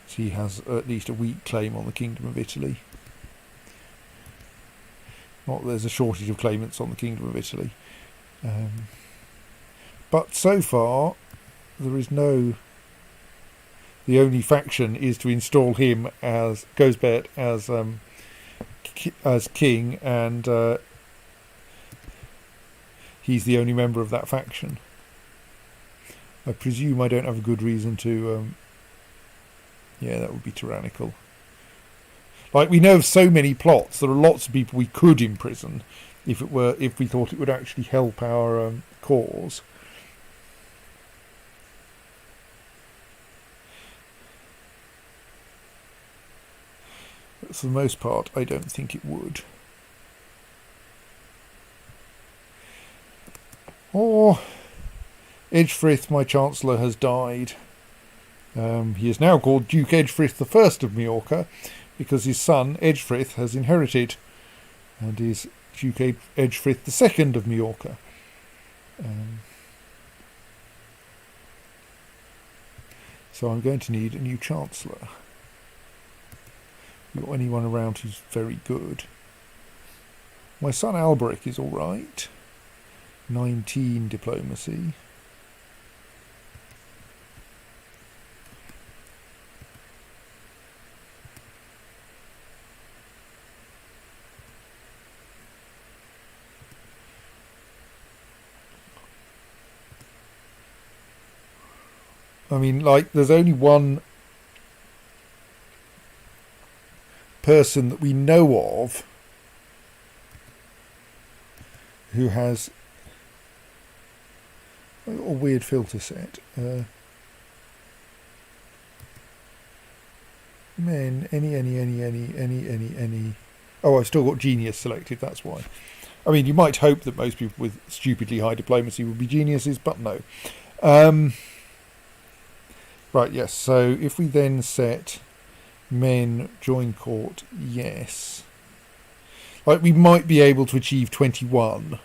So he has at least a weak claim on the Kingdom of Italy. Not that there's a shortage of claimants on the Kingdom of Italy. But so far, there is no... The only faction is to install him as Gosbert as king, and he's the only member of that faction. I presume I don't have a good reason to... yeah, that would be tyrannical. Like, we know of so many plots. There are lots of people we could imprison if we thought it would actually help our cause. But for the most part, I don't think it would. Or Edgefrith, my Chancellor, has died. He is now called Duke Edgefrith I of Majorca, because his son Edgefrith has inherited and is Duke Edgefrith II of Majorca. So I'm going to need a new Chancellor. Not anyone around who's very good. My son Alberic is alright. 19 diplomacy. I mean, like, there's only one person that we know of who has a weird filter set. Men, any. Oh, I've still got genius selected, that's why. I mean, you might hope that most people with stupidly high diplomacy would be geniuses, but no. Right, yes, so if we then set men join court, yes. Like, we might be able to achieve 21.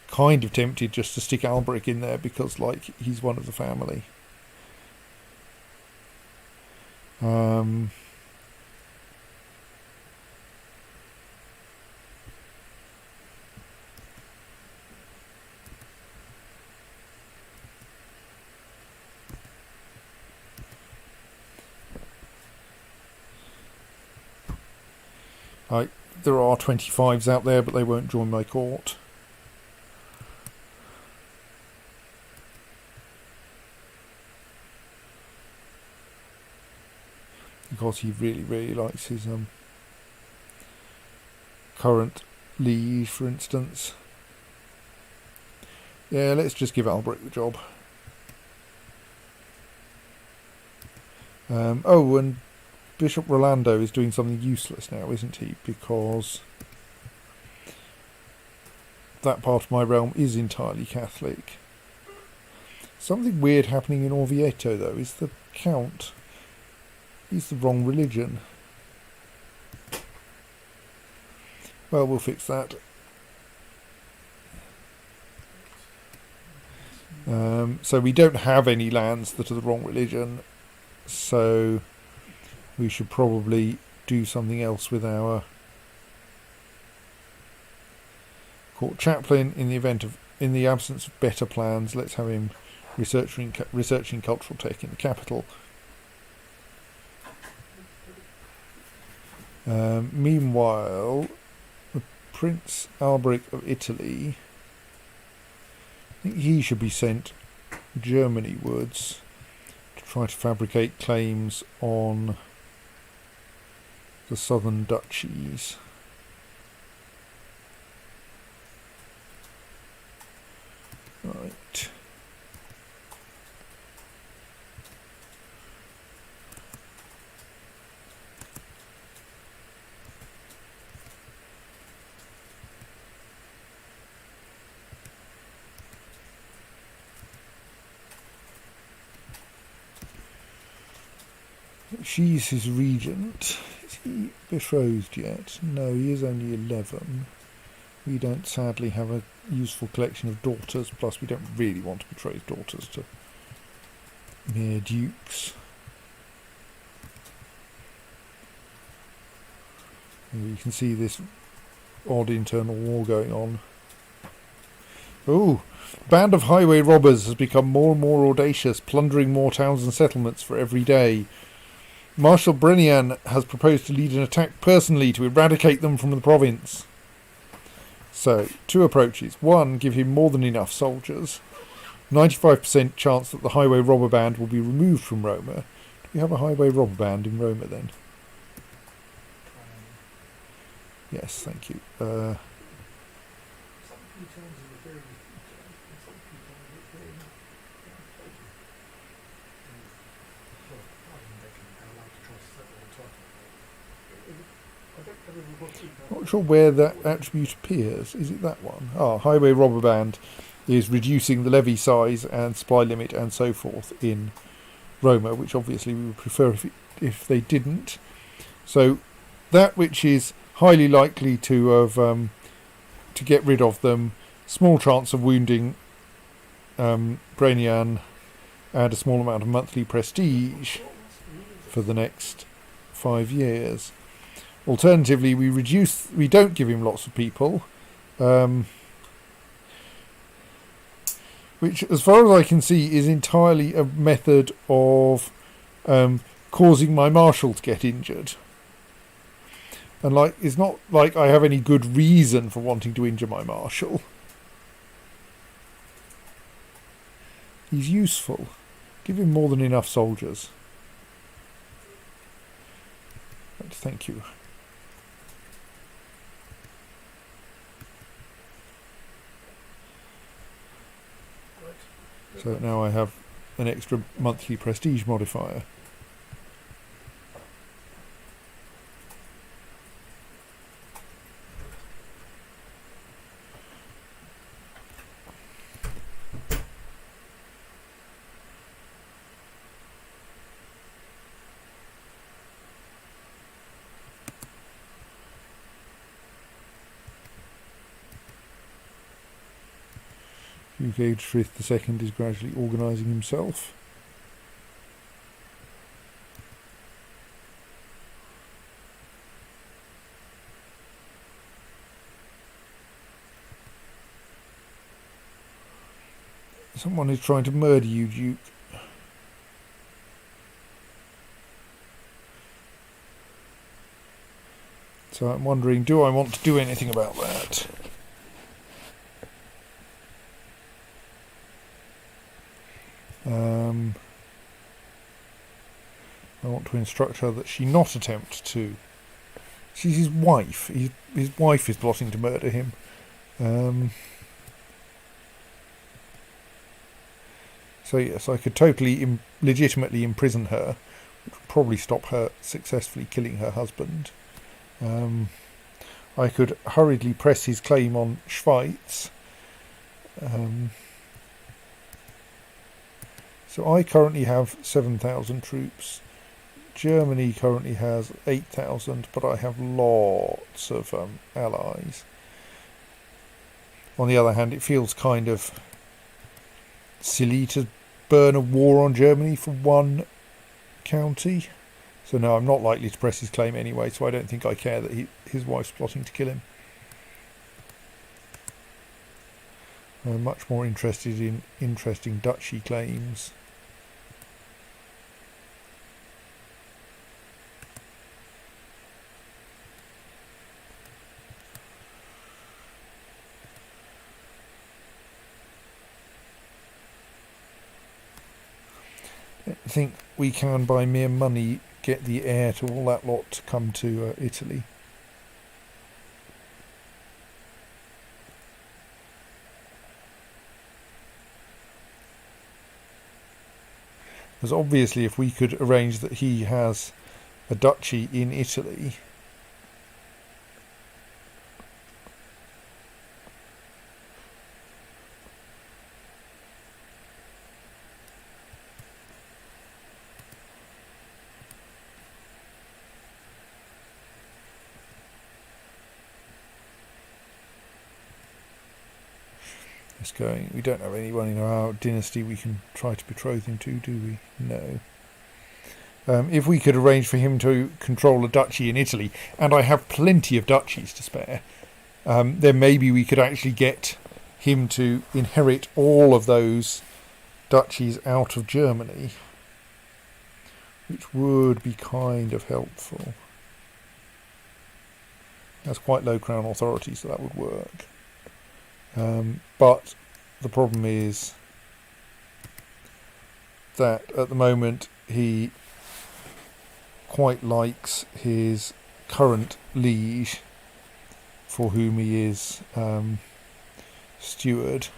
Kind of tempted just to stick Alberic in there because, like, he's one of the family. There are 25s out there, but they won't join my court. Because he really, really likes his current liege, for instance. Yeah, let's just give Alberic the job. Oh, and Bishop Rolando is doing something useless now, isn't he? Because that part of my realm is entirely Catholic. Something weird happening in Orvieto, though, is the Count. He's the wrong religion. Well, we'll fix that. So we don't have any lands that are the wrong religion, so we should probably do something else with our court chaplain. In the absence of better plans, let's have him researching cultural tech in the capital. Meanwhile, the Prince Alberic of Italy, I think he should be sent Germany-wards to try to fabricate claims on the southern duchies. Right. She's his regent. Is he betrothed yet? No, he is only 11. We don't sadly have a useful collection of daughters, plus we don't really want to betroth daughters to mere dukes. And you can see this odd internal war going on. Oh, band of highway robbers has become more and more audacious, plundering more towns and settlements for every day. Marshal Brenian has proposed to lead an attack personally to eradicate them from the province. So, two approaches. One, give him more than enough soldiers. 95% chance that the highway robber band will be removed from Roma. we have a highway robber band in Roma then? Yes, thank you. Some key terms are very key terms, and some key terms are very complicated. Well, I think they can allow to try to set all the time. I don't ever recall. Not sure where that attribute appears. Is it that one? Ah, highway robber band is reducing the levy size and supply limit and so forth in Roma, which obviously we would prefer if they didn't. So that which is highly likely to have to get rid of them, small chance of wounding Brainian, and a small amount of monthly prestige for the next 5 years. Alternatively, we don't give him lots of people, which, as far as I can see, is entirely a method of causing my marshal to get injured. And it's not like I have any good reason for wanting to injure my marshal. He's useful. Give him more than enough soldiers. Right, thank you. So now I have an extra monthly prestige modifier. UK Frith II is gradually organising himself. Someone is trying to murder you, Duke. So I'm wondering, do I want to do anything about that? I want to instruct her that she not attempt to. She's his wife. His wife is plotting to murder him. So yes, I could totally legitimately imprison her, which would probably stop her successfully killing her husband. I could hurriedly press his claim on Schweiz. So I currently have 7,000 troops. Germany currently has 8,000, but I have lots of allies. On the other hand, it feels kind of silly to burn a war on Germany for one county. So no, I'm not likely to press his claim anyway, so I don't think I care that his wife's plotting to kill him. I'm much more interested in interesting duchy claims. I think we can, by mere money, get the heir to all that lot to come to Italy. Because obviously if we could arrange that he has a duchy in Italy, going. We don't have anyone in our dynasty we can try to betroth him to, do we? No. If we could arrange for him to control a duchy in Italy, and I have plenty of duchies to spare, then maybe we could actually get him to inherit all of those duchies out of Germany, which would be kind of helpful. That's quite low crown authority, so that would work. But the problem is that at the moment he quite likes his current liege, for whom he is steward.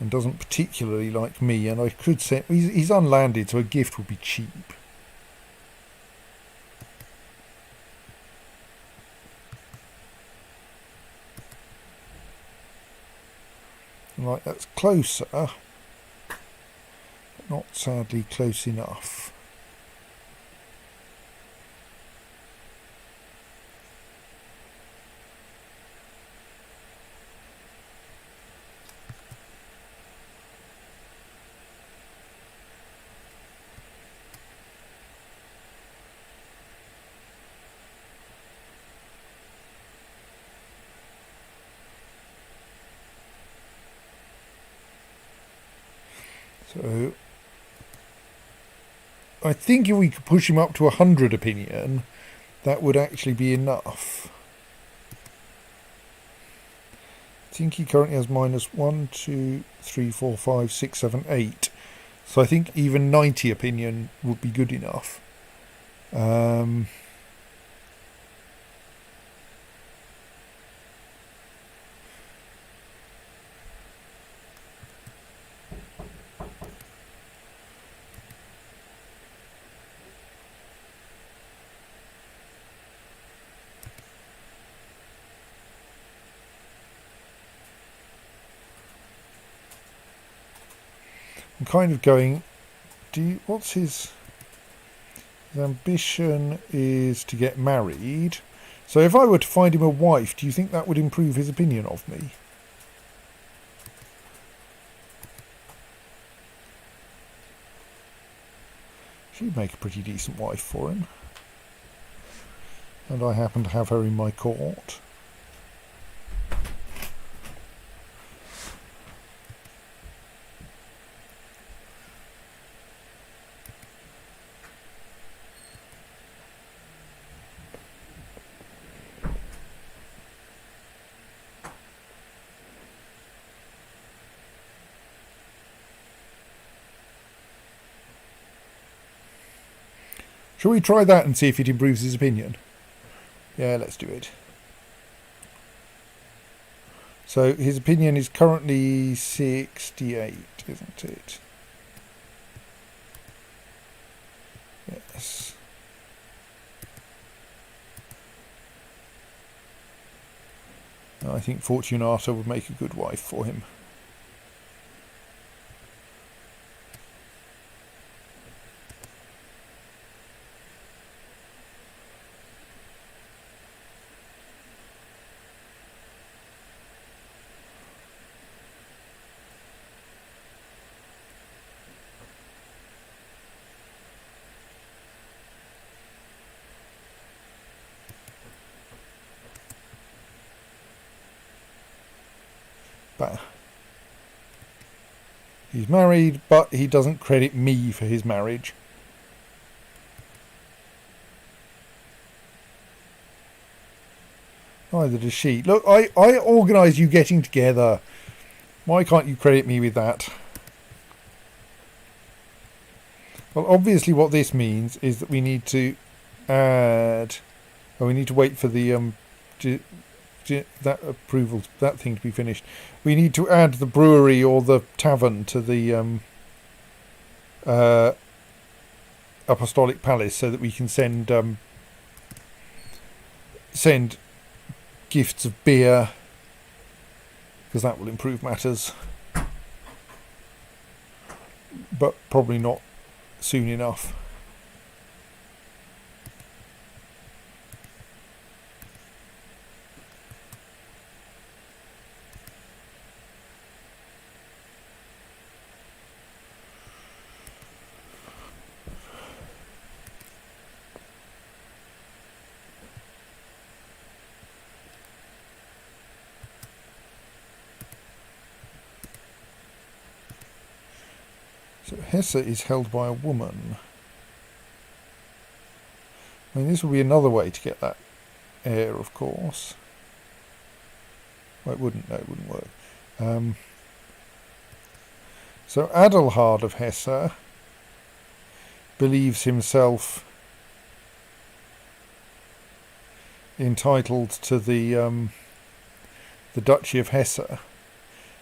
And doesn't particularly like me, and I could say he's unlanded, so a gift would be cheap. Right, that's closer, but not sadly close enough. So I think if we could push him up to 100 opinion, that would actually be enough. I think he currently has minus 1, 2, 3, 4, 5, 6, 7, 8. So I think even 90 opinion would be good enough. I'm kind of going, what's his ambition is to get married. So if I were to find him a wife, do you think that would improve his opinion of me? She'd make a pretty decent wife for him. And I happen to have her in my court. Shall we try that and see if it improves his opinion? Yeah, let's do it. So his opinion is currently 68, isn't it? Yes. I think Fortunata would make a good wife for him. He's married, but he doesn't credit me for his marriage. Neither does she. Look, I organised you getting together. Why can't you credit me with that? Well, obviously what this means is that we need to add... Oh, we need to wait for the... that approval, that thing to be finished. We need to add the brewery or the tavern to the Apostolic Palace so that we can send gifts of beer, because that will improve matters, but probably not soon enough. So Hesse is held by a woman. I mean, this will be another way to get that heir, of course. Well, it wouldn't. No, it wouldn't work. So Adelhard of Hesse believes himself entitled to the Duchy of Hesse.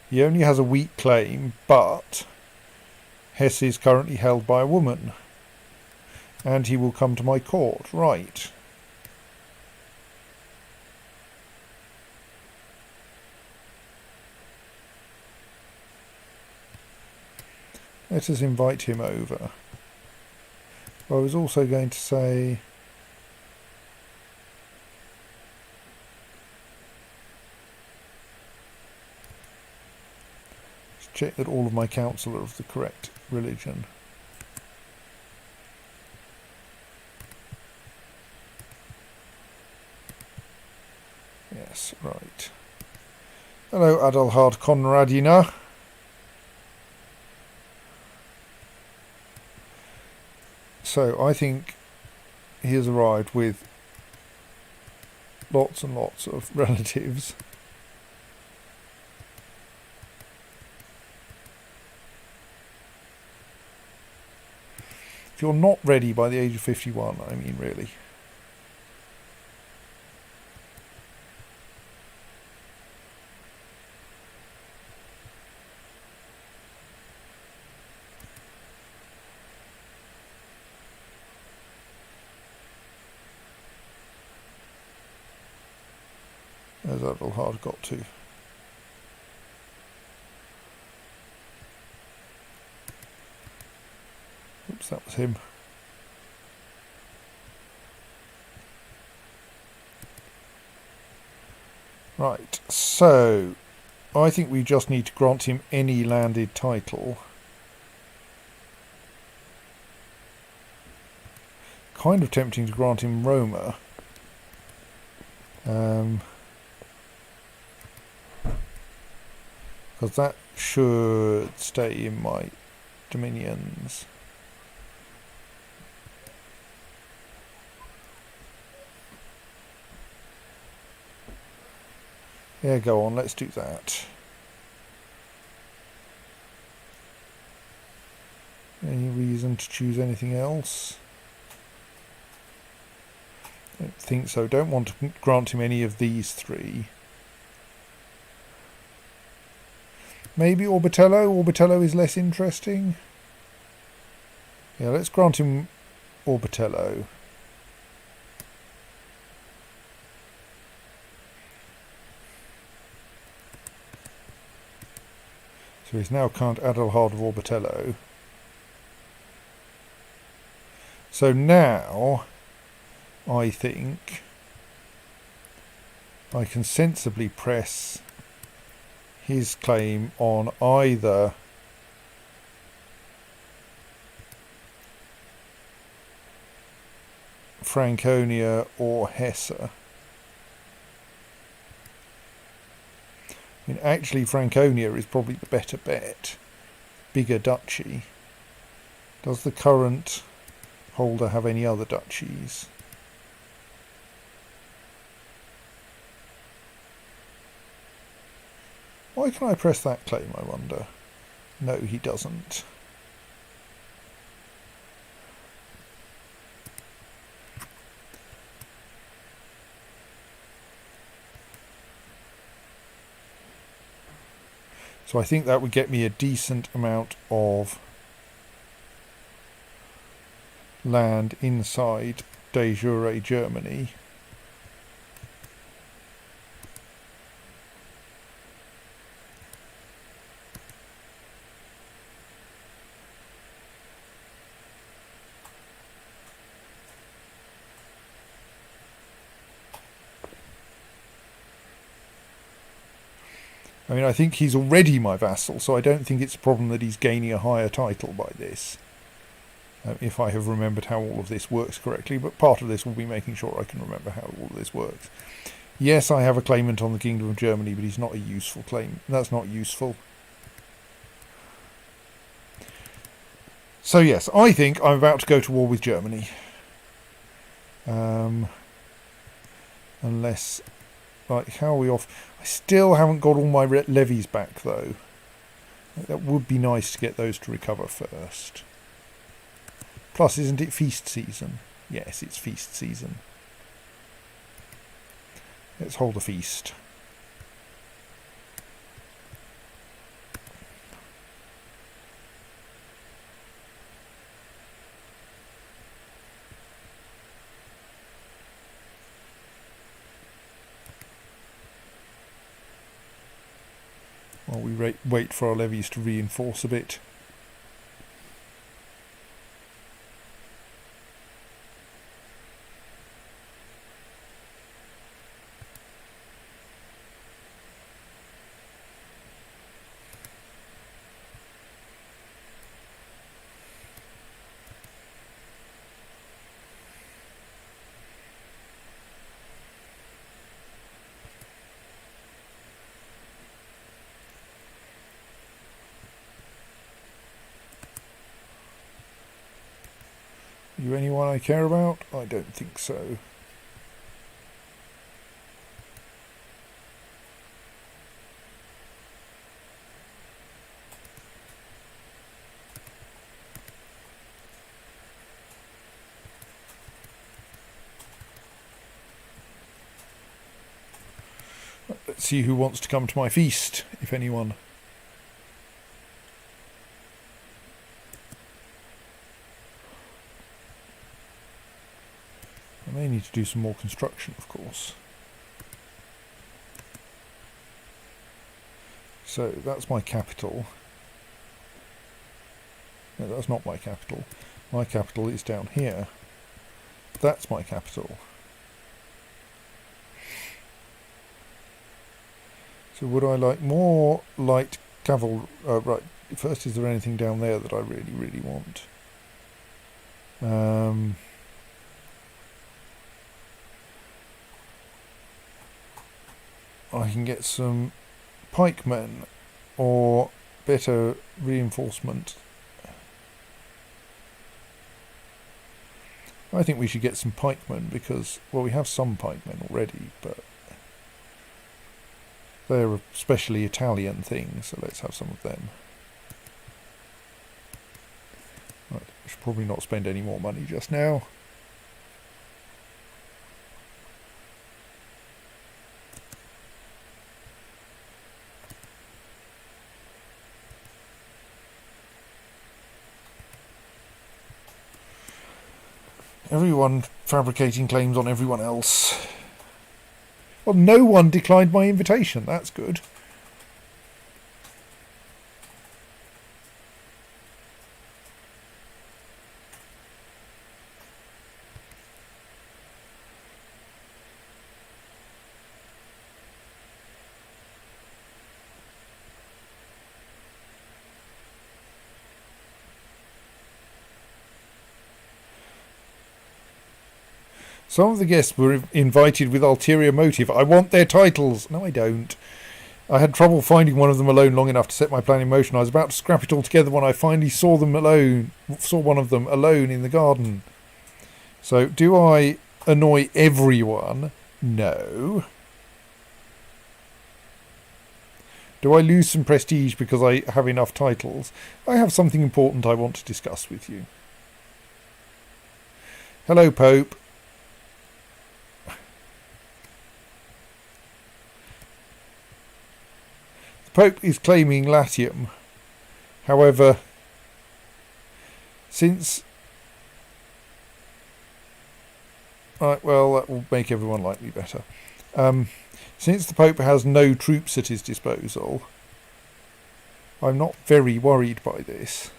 He only has a weak claim, but Hesse is currently held by a woman, and he will come to my court. Right. Let us invite him over. I was also going to say, let's check that all of my council are of the correct religion. Yes, right. Hello, Adelhard Conradina. So I think he has arrived with lots and lots of relatives. If you're not ready by the age of 51, I mean, really. As Adelhard got to. Oops, that was him. Right, so I think we just need to grant him any landed title. Kind of tempting to grant him Roma. Because that should stay in my dominions. Yeah, go on, let's do that. Any reason to choose anything else? I don't think so. Don't want to grant him any of these three. Maybe Orbitello. Orbitello is less interesting. Yeah, let's grant him Orbitello. So he's now Count Adelhard of Orbitello. So now, I think I can sensibly press his claim on either Franconia or Hesse. I mean, actually Franconia is probably the better bet. Bigger duchy. Does the current holder have any other duchies? Why can I press that claim, I wonder? No, he doesn't. So I think that would get me a decent amount of land inside de jure Germany. I mean, I think he's already my vassal, so I don't think it's a problem that he's gaining a higher title by this. If I have remembered how all of this works correctly, but part of this will be making sure I can remember how all of this works. Yes, I have a claimant on the Kingdom of Germany, but he's not a useful claim. That's not useful. So yes, I think I'm about to go to war with Germany. Unless, like, how are we off? I still haven't got all my levies back, though. That would be nice to get those to recover first. Plus, isn't it feast season? Yes, it's feast season. Let's hold a feast. While we wait for our levies to reinforce a bit. Are you anyone I care about? I don't think so. Let's see who wants to come to my feast, if anyone. I may need to do some more construction, of course. So that's my capital. No, that's not my capital. My capital is down here. That's my capital. So would I like more light cavalry? Right, first, is there anything down there that I really, really want? I can get some pikemen or better reinforcement. I think we should get some pikemen because, well, we have some pikemen already, but they're a specially Italian thing, so let's have some of them. Right, I should probably not spend any more money just now. Everyone fabricating claims on everyone else. Well, no one declined my invitation. That's good. Some of the guests were invited with ulterior motive. I want their titles. No, I don't. I had trouble finding one of them alone long enough to set my plan in motion. I was about to scrap it all together when I finally saw one of them alone in the garden. So, do I annoy everyone? No. Do I lose some prestige because I have enough titles? I have something important I want to discuss with you. Hello, Pope. The Pope is claiming Latium. However, since... Right, well, that will make everyone like me better. Since the Pope has no troops at his disposal, I'm not very worried by this.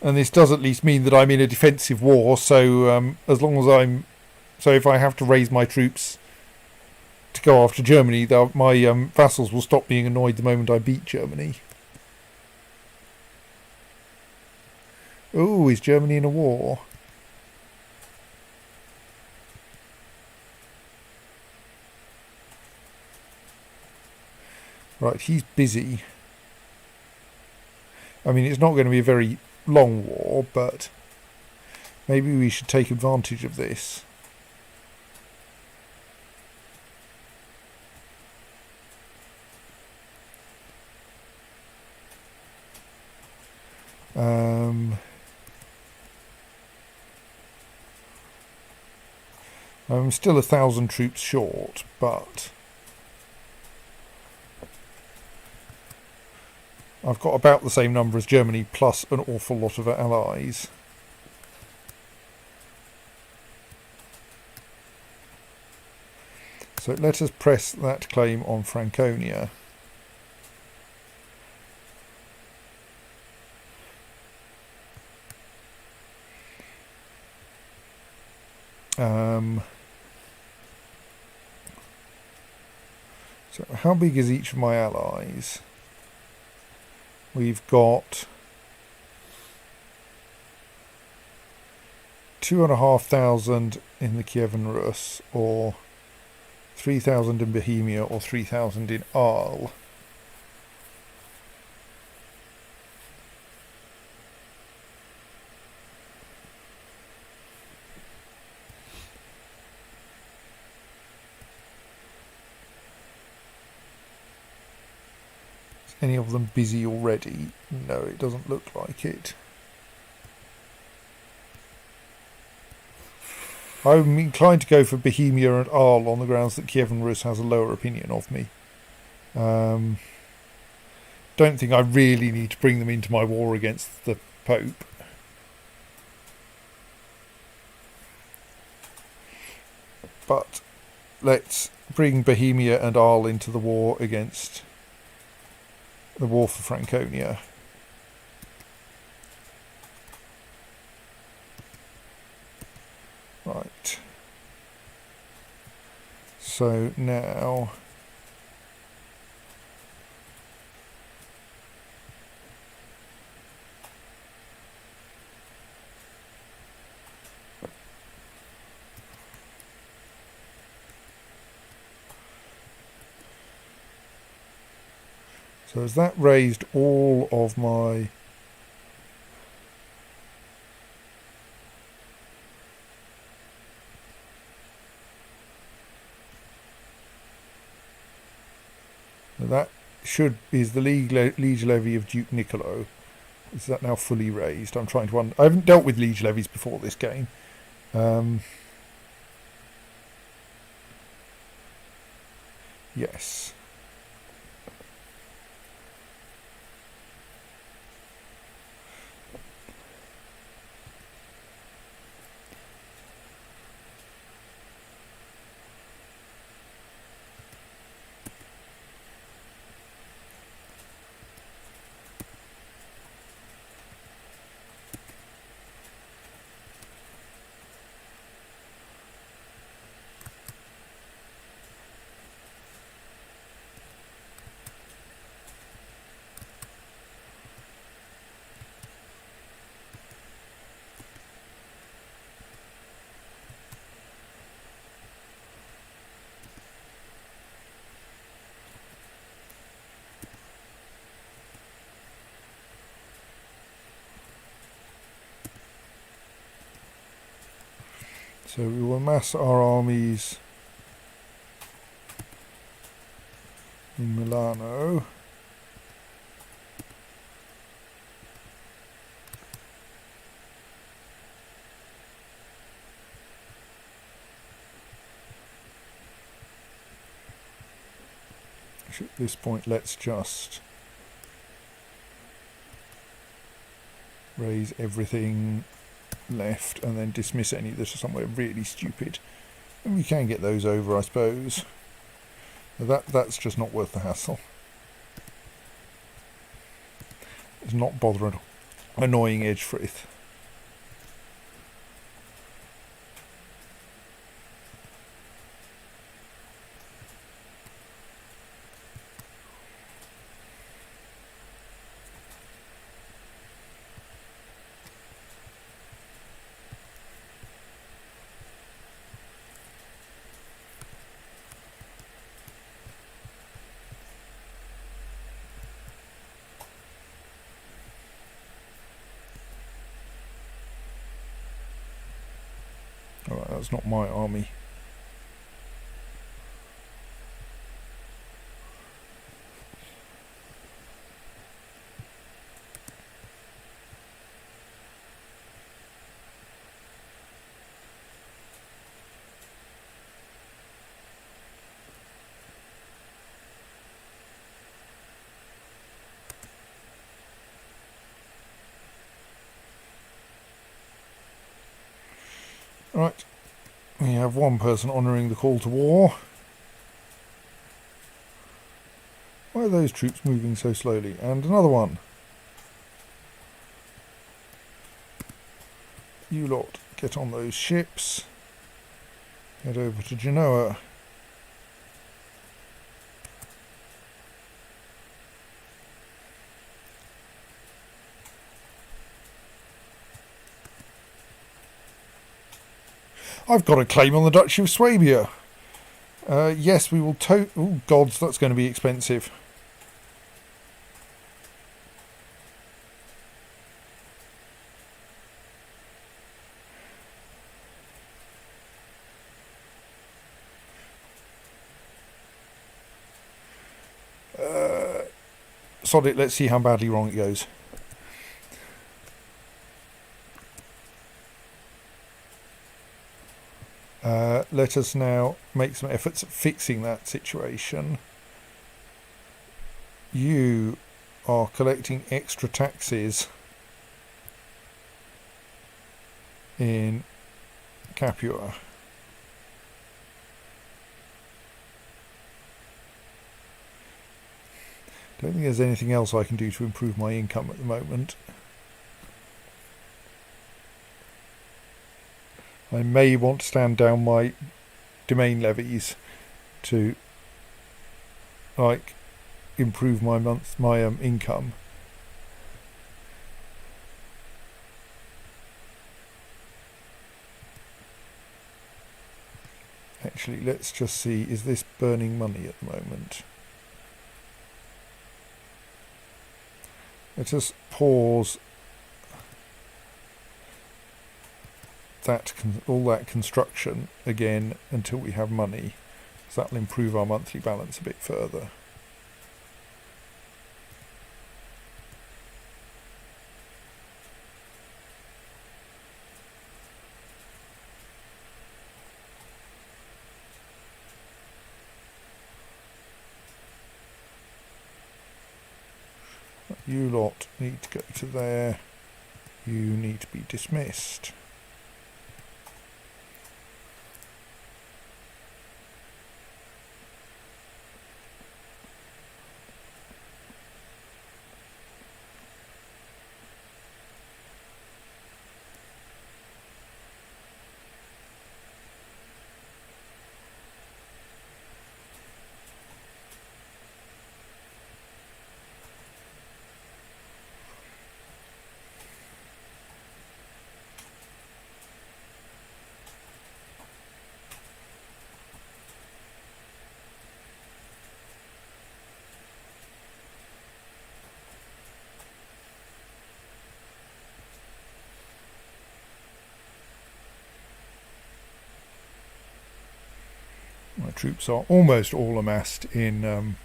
And this does at least mean that I'm in a defensive war, so as long as I'm... So if I have to raise my troops to go after Germany, my vassals will stop being annoyed the moment I beat Germany. Oh, is Germany in a war? Right, he's busy. I mean, it's not going to be a very long war, but Maybe we should take advantage of this. I'm still 1,000 troops short, but I've got about the same number as Germany plus an awful lot of allies. So let us press that claim on Franconia. So how big is each of my allies? We've got 2,500 in the Kievan Rus, or 3,000 in Bohemia, or 3,000 in Arles. Any of them busy already? No, it doesn't look like it. I'm inclined to go for Bohemia and Arles on the grounds that Kievan Rus has a lower opinion of me. Don't think I really need to bring them into my war against the Pope. But let's bring Bohemia and Arles into the war against the war for Franconia. Right. So now so has that raised all of my that is the liege levy of Duke Niccolo. Is that now fully raised? I'm trying to I haven't dealt with liege levies before this game. Yes. So we will mass our armies in Milano. At this point, let's just raise everything left and then dismiss any that are somewhere really stupid, and we can get those over, I suppose. That's just not worth the hassle. It's not bothering annoying Edgefrith. Alright, that's not my army. Right, we have one person honouring the call to war. Why are those troops moving so slowly? And another one. You lot, get on those ships. Head over to Genoa. I've got a claim on the Duchy of Swabia. Yes, we will oh, gods, that's going to be expensive. Sod it, let's see how badly wrong it goes. Let us now make some efforts at fixing that situation. You are collecting extra taxes in Capua. Don't think there's anything else I can do to improve my income at the moment. I may want to stand down my domain levies to improve my income. Actually, let's just see, is this burning money at the moment? Let us pause all that construction again until we have money, so that'll improve our monthly balance a bit further. You lot need to go to there. You need to be dismissed. My troops are almost all amassed in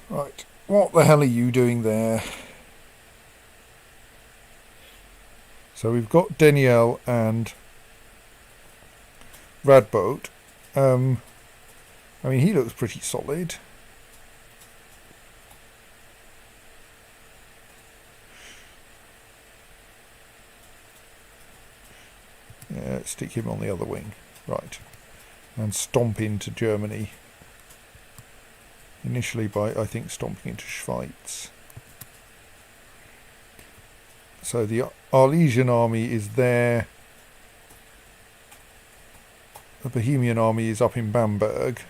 right. What the hell are you doing there? So we've got Danielle and Radboat. I mean, he looks pretty solid. Yeah, let's stick him on the other wing. Right. And stomp into Germany. Initially by, I think, stomping into Schweiz. So the Arlesian army is there. The Bohemian army is up in Bamberg.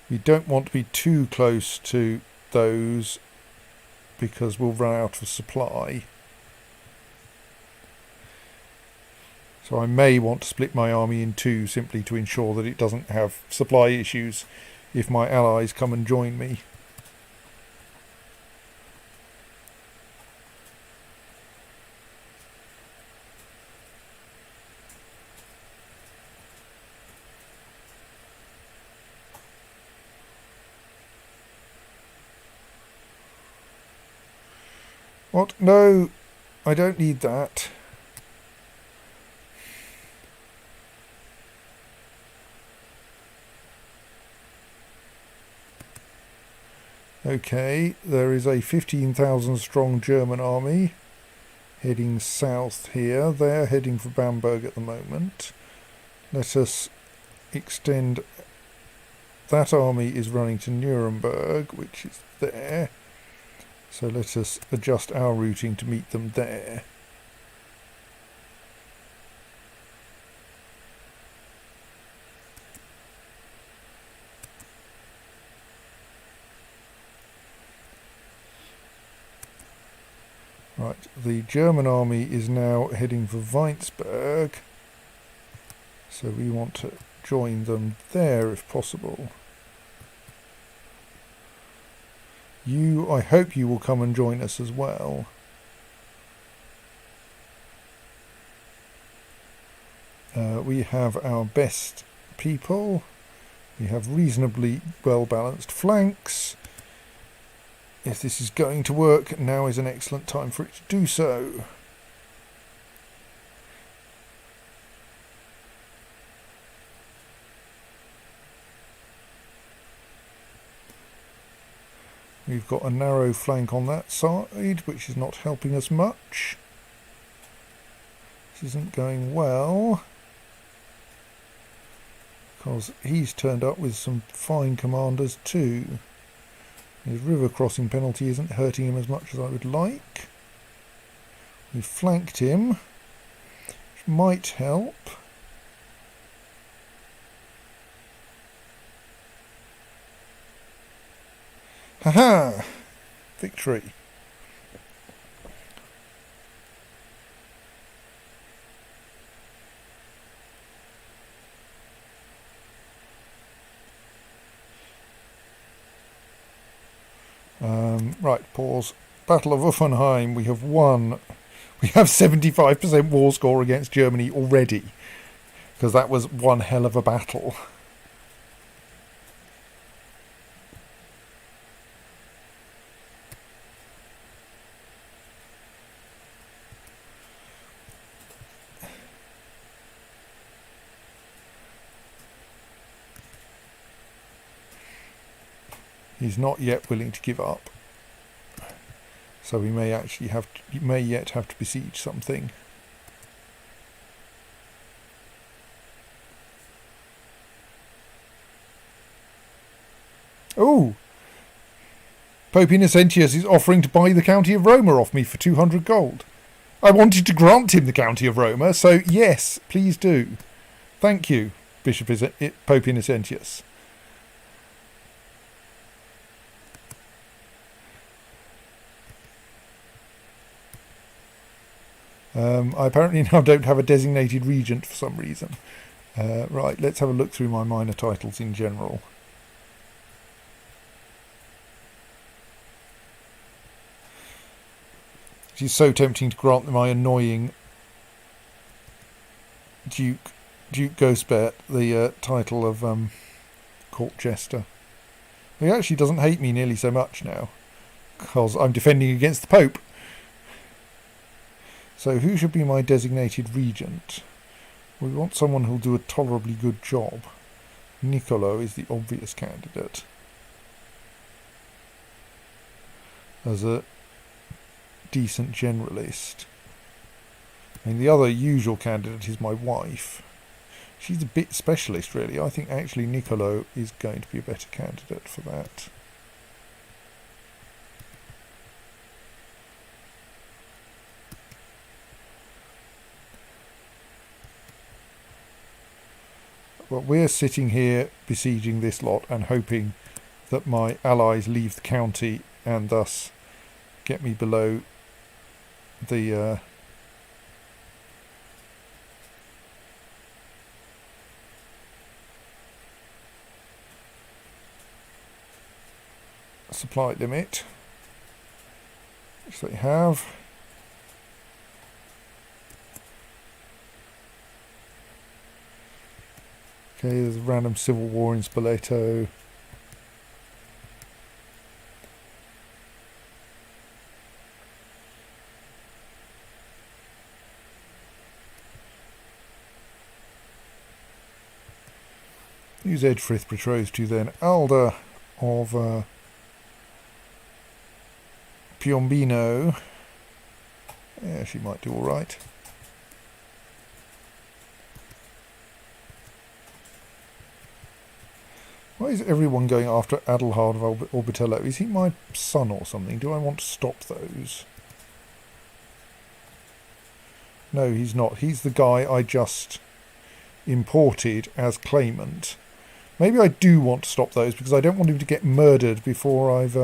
We don't want to be too close to those because we'll run out of supply. So I may want to split my army in two simply to ensure that it doesn't have supply issues if my allies come and join me. What? No, I don't need that. Okay, there is a 15,000 strong German army heading south here. They're heading for Bamberg at the moment. Let us extend. That army is running to Nuremberg, which is there. So let us adjust our routing to meet them there. Right, the German army is now heading for Weinsberg, so we want to join them there if possible. I hope you will come and join us as well. We have our best people. We have reasonably well balanced flanks. If this is going to work, now is an excellent time for it to do so. We've got a narrow flank on that side, which is not helping us much. This isn't going well, because he's turned up with some fine commanders too. His river crossing penalty isn't hurting him as much as I would like. We've flanked him, which might help. Haha! Victory. Right, pause. Battle of Uffenheim. We have won. We have 75% war score against Germany already, because that was one hell of a battle. He's not yet willing to give up, so we may actually yet have to besiege something. Oh, Pope Innocentius is offering to buy the County of Roma off me for 200 gold. I wanted to grant him the County of Roma, so yes, please do. Thank you, Pope Innocentius. I apparently now don't have a designated regent for some reason. Right, let's have a look through my minor titles in general. It is so tempting to grant my annoying Duke Ghostbert the title of court jester. He actually doesn't hate me nearly so much now, because I'm defending against the Pope. So who should be my designated regent? We want someone who'll do a tolerably good job. Niccolo is the obvious candidate. As a decent generalist. I mean, the other usual candidate is my wife. She's a bit specialist, really. I think actually Niccolo is going to be a better candidate for that. Well, we're sitting here besieging this lot and hoping that my allies leave the county and thus get me below the supply limit, which they have. Okay, there's a random civil war in Spoleto. Use Edgefrith betrothed to then Alda of Piombino. Yeah, she might do all right. Why is everyone going after Adelhard of Orbitello? Is he my son or something? Do I want to stop those? No, he's not. He's the guy I just imported as claimant. Maybe I do want to stop those because I don't want him to get murdered before I've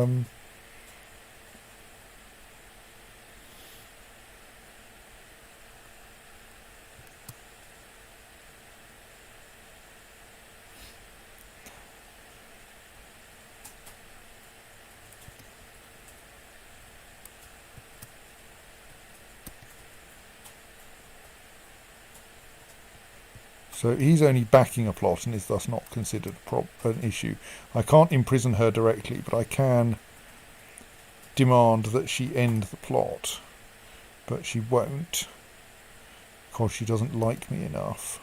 So he's only backing a plot and is thus not considered an issue. I can't imprison her directly, but I can demand that she end the plot. But she won't, because she doesn't like me enough.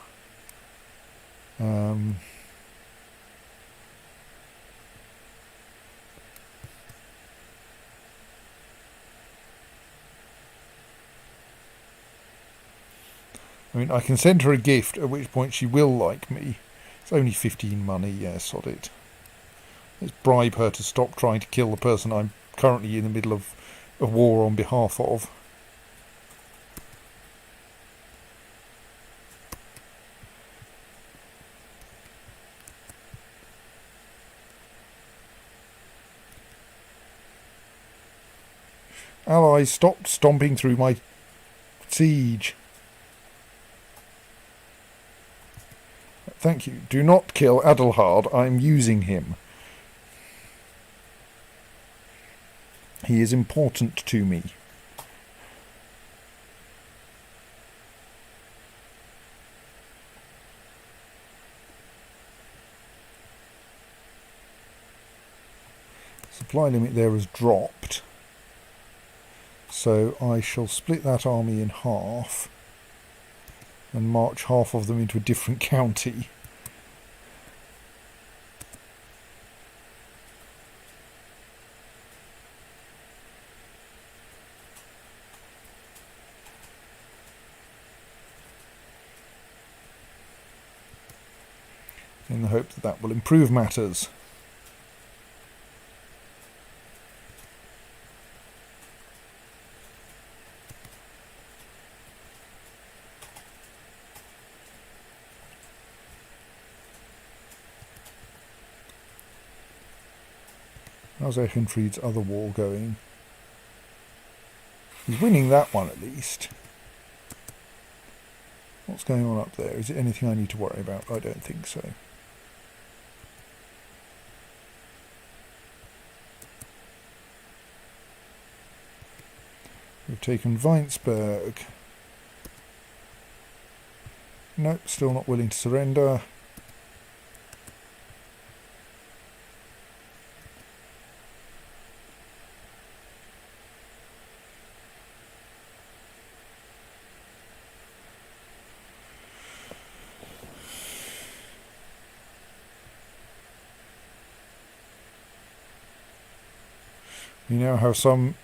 I mean, I can send her a gift, at which point she will like me. It's only 15 money, yeah, sod it. Let's bribe her to stop trying to kill the person I'm currently in the middle of a war on behalf of. Allies, stop stomping through my siege. Thank you. Do not kill Adelhard. I'm using him. He is important to me. Supply limit there has dropped. So I shall split that army in half and march half of them into a different county. In the hope that that will improve matters. How's Eichenfried's other war going? He's winning that one at least. What's going on up there? Is it anything I need to worry about? I don't think so. We've taken Weinsberg. Nope, still not willing to surrender. We now have some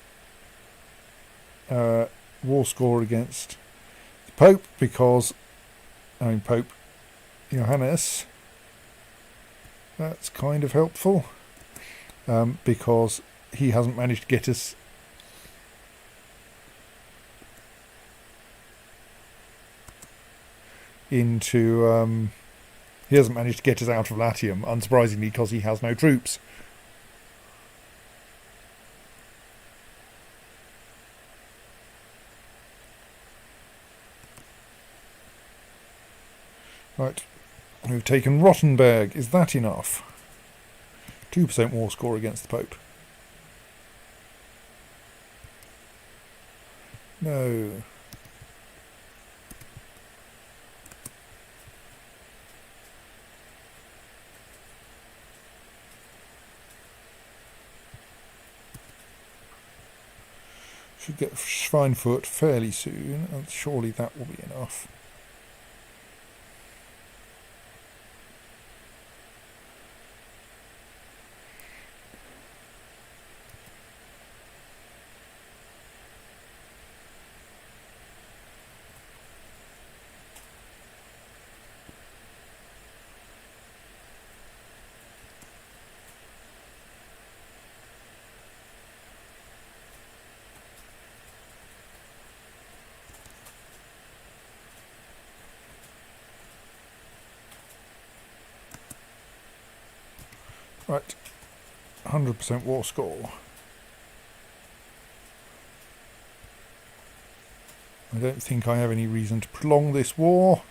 war score against the Pope because, Pope Johannes. That's kind of helpful because he hasn't managed to get us into he He hasn't managed to get us out of Latium, unsurprisingly, because he has no troops. Right, we've taken Rottenberg. Is that enough? 2% war score against the Pope. No. Should get Schweinfurt fairly soon, and surely that will be enough. Right, 100% war score. I don't think I have any reason to prolong this war.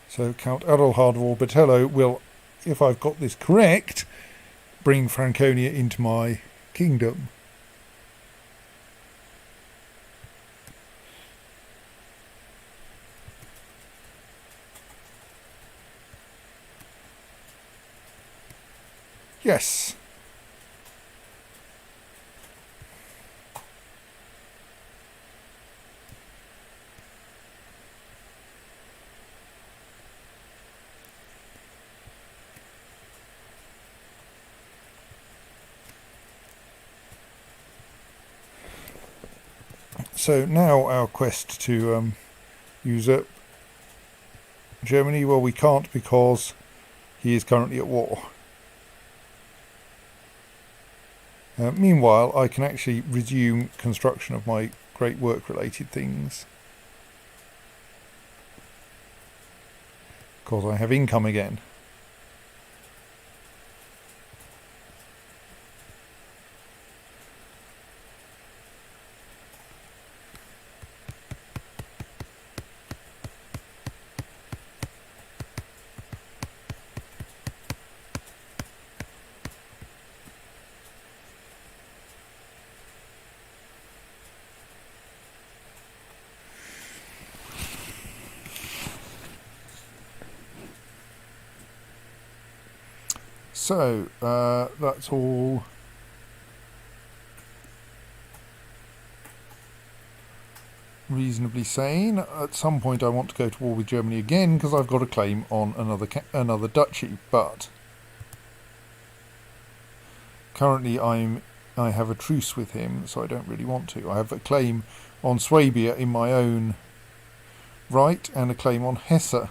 So Count Adelhard of Orbitello will, if I've got this correct, bring Franconia into my kingdom. Yes. So now our quest to usurp Germany, well, we can't because he is currently at war. Meanwhile, I can actually resume construction of my great work-related things. Because I have income again. So, that's all reasonably sane. At some point I want to go to war with Germany again because I've got a claim on another duchy, but currently I have a truce with him, so I don't really want to. I have a claim on Swabia in my own right and a claim on Hesse.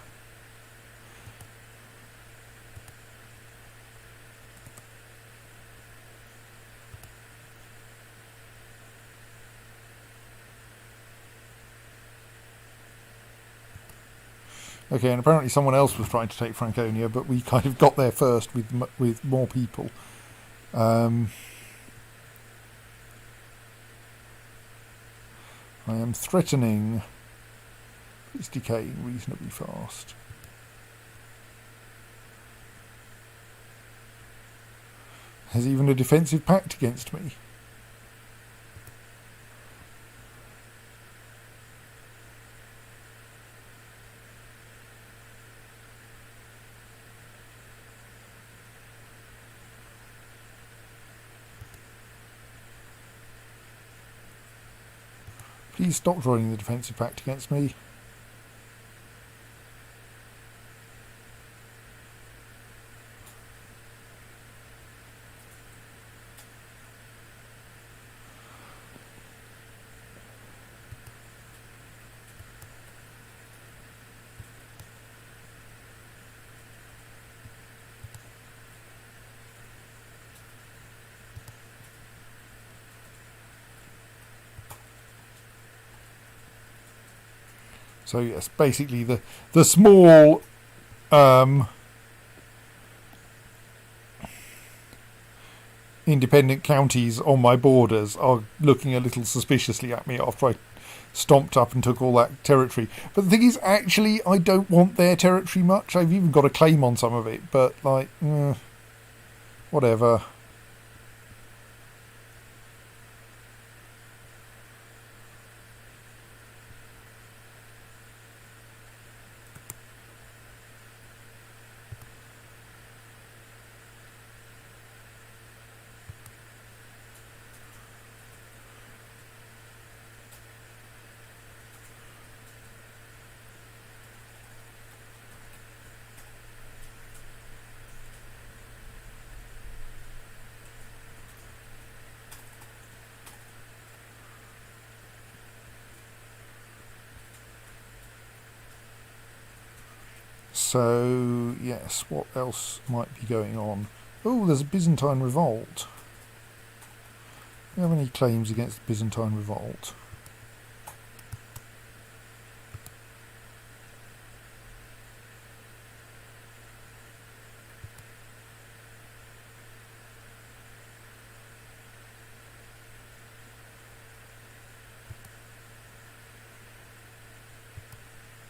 Okay, and apparently someone else was trying to take Franconia, but we kind of got there first with more people. I am threatening. It's decaying reasonably fast. Has even a defensive pact against me. Please stop drawing the defensive pact against me. So yes, basically the small independent counties on my borders are looking a little suspiciously at me after I stomped up and took all that territory. But the thing is, actually, I don't want their territory much. I've even got a claim on some of it, but like, whatever. So, yes, what else might be going on? Oh, there's a Byzantine revolt. Do you have any claims against the Byzantine revolt?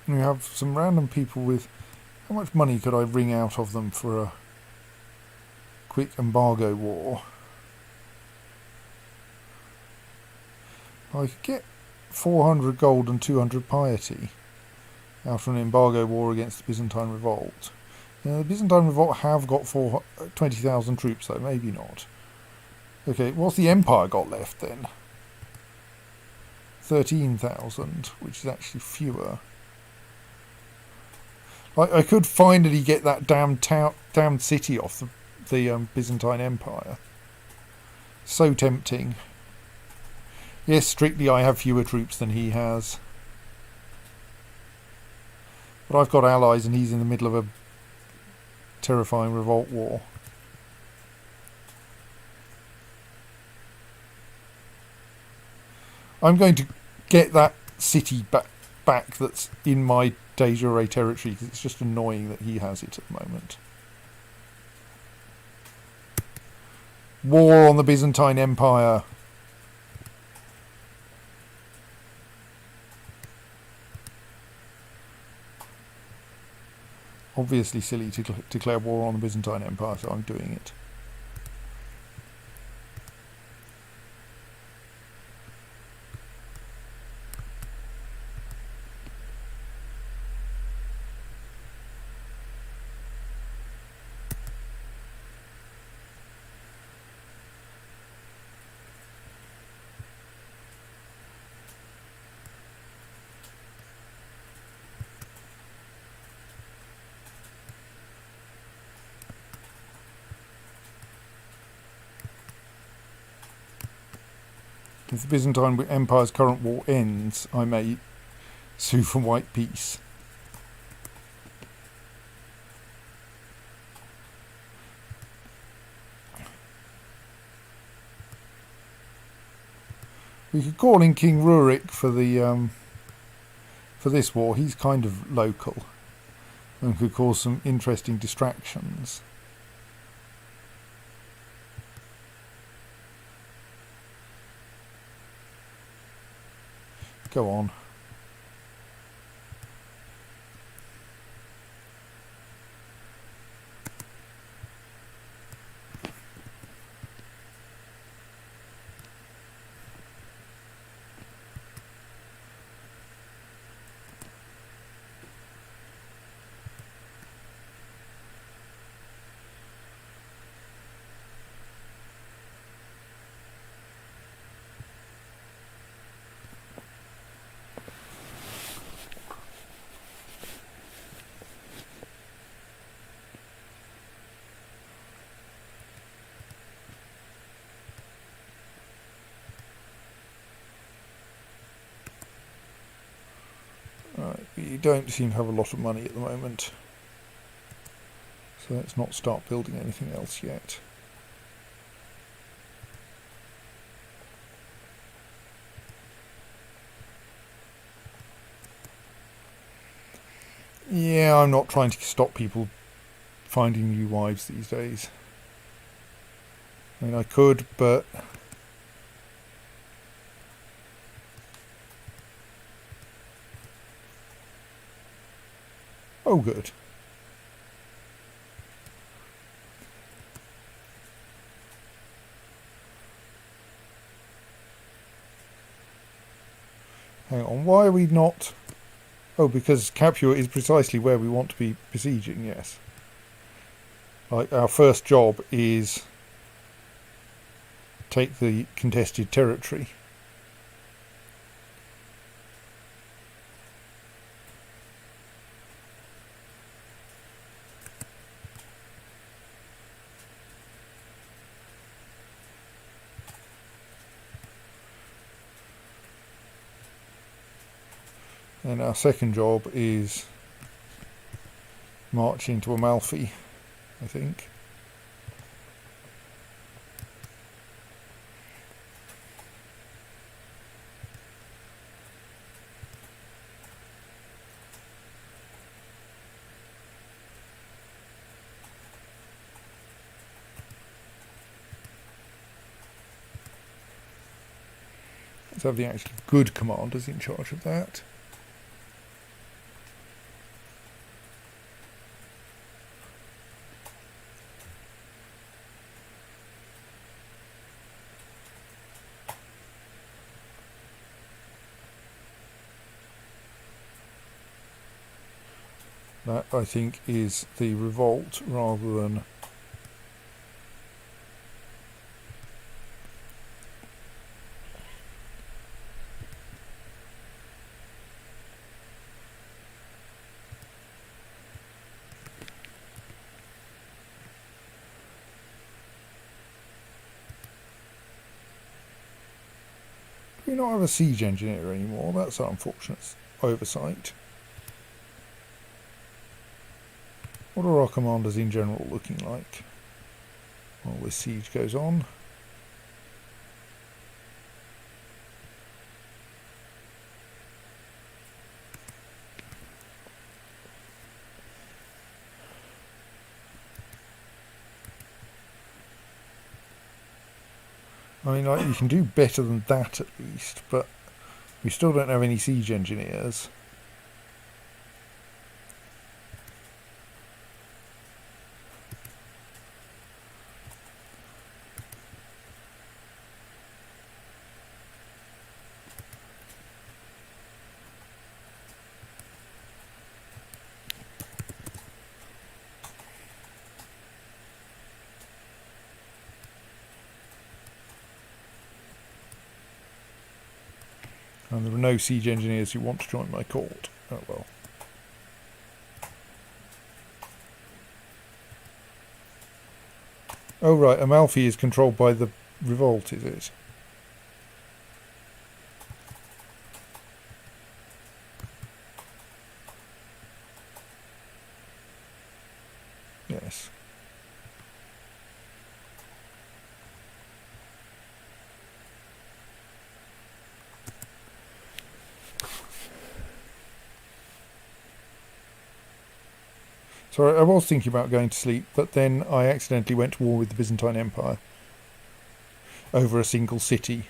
We have some random people with... How much money could I wring out of them for a quick embargo war? I could get 400 gold and 200 piety out of an embargo war against the Byzantine revolt. The Byzantine revolt have got 20,000 troops, though, maybe not. Okay, what's the Empire got left then? 13,000, which is actually fewer. I could finally get that damned city off the Byzantine Empire. So tempting. Yes, strictly I have fewer troops than he has. But I've got allies and he's in the middle of a terrifying revolt war. I'm going to get that city back that's in my De jure territory, because it's just annoying that he has it at the moment. War on the Byzantine Empire. Obviously silly to declare war on the Byzantine Empire, so I'm doing it. If the Byzantine Empire's current war ends, I may sue for white peace. We could call in King Rurik for the for this war. He's kind of local and could cause some interesting distractions. Go on. You don't seem to have a lot of money at the moment, so let's not start building anything else yet. Yeah, I'm not trying to stop people finding new wives these days. I mean, I could, but oh, good. Hang on, why are we not... Oh, because Capua is precisely where we want to be besieging, yes. Like, our first job is take the contested territory. And our second job is march into Amalfi, I think. Let's have the actually good commanders in charge of that. That, I think, is the revolt rather than... Do we not have a siege engineer anymore? That's an unfortunate oversight. What are our commanders in general looking like while this siege goes on? I mean, like, you can do better than that at least, but we still don't have any siege engineers. And there are no siege engineers who want to join my court. Oh well. Oh right, Amalfi is controlled by the revolt, is it? Yes. So I was thinking about going to sleep, but then I accidentally went to war with the Byzantine Empire over a single city.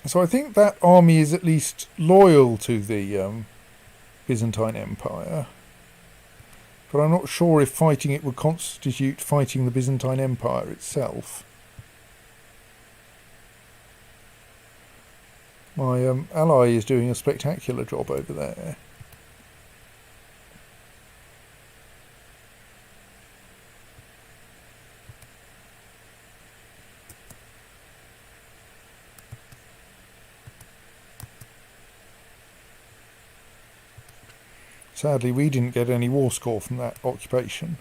So I think that army is at least loyal to the Byzantine Empire. But I'm not sure if fighting it would constitute fighting the Byzantine Empire itself. My ally is doing a spectacular job over there. Sadly, we didn't get any war score from that occupation.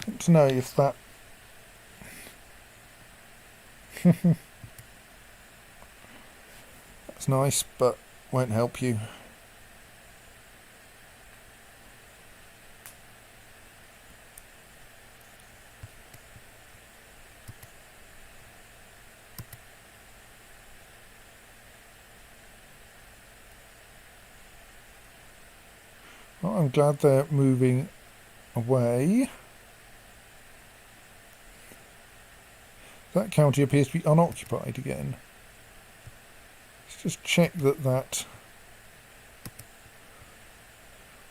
I want to know if that... That's nice, but won't help you. Well, I'm glad they're moving away. That county appears to be unoccupied again. Let's just check that that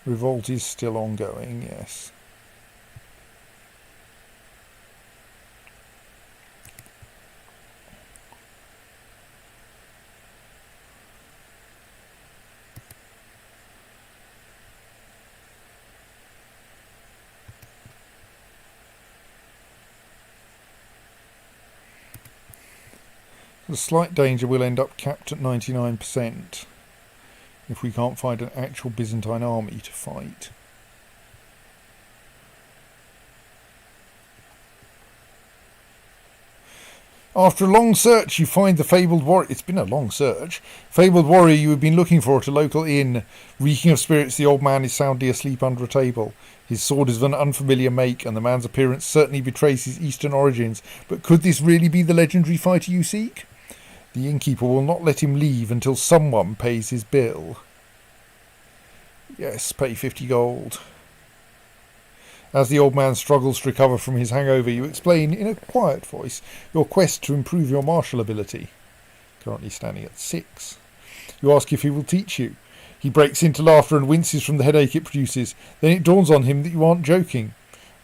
revolt is still ongoing, yes. The slight danger will end up capped at 99% if we can't find an actual Byzantine army to fight. After a long search, you find the fabled warrior. It's been a long search. Fabled warrior you have been looking for at a local inn. Reeking of spirits, the old man is soundly asleep under a table. His sword is of an unfamiliar make, and the man's appearance certainly betrays his eastern origins. But could this really be the legendary fighter you seek? The innkeeper will not let him leave until someone pays his bill. Yes, pay 50 gold. As the old man struggles to recover from his hangover, you explain in a quiet voice your quest to improve your martial ability. Currently standing at 6. You ask if he will teach you. He breaks into laughter and winces from the headache it produces. Then it dawns on him that you aren't joking.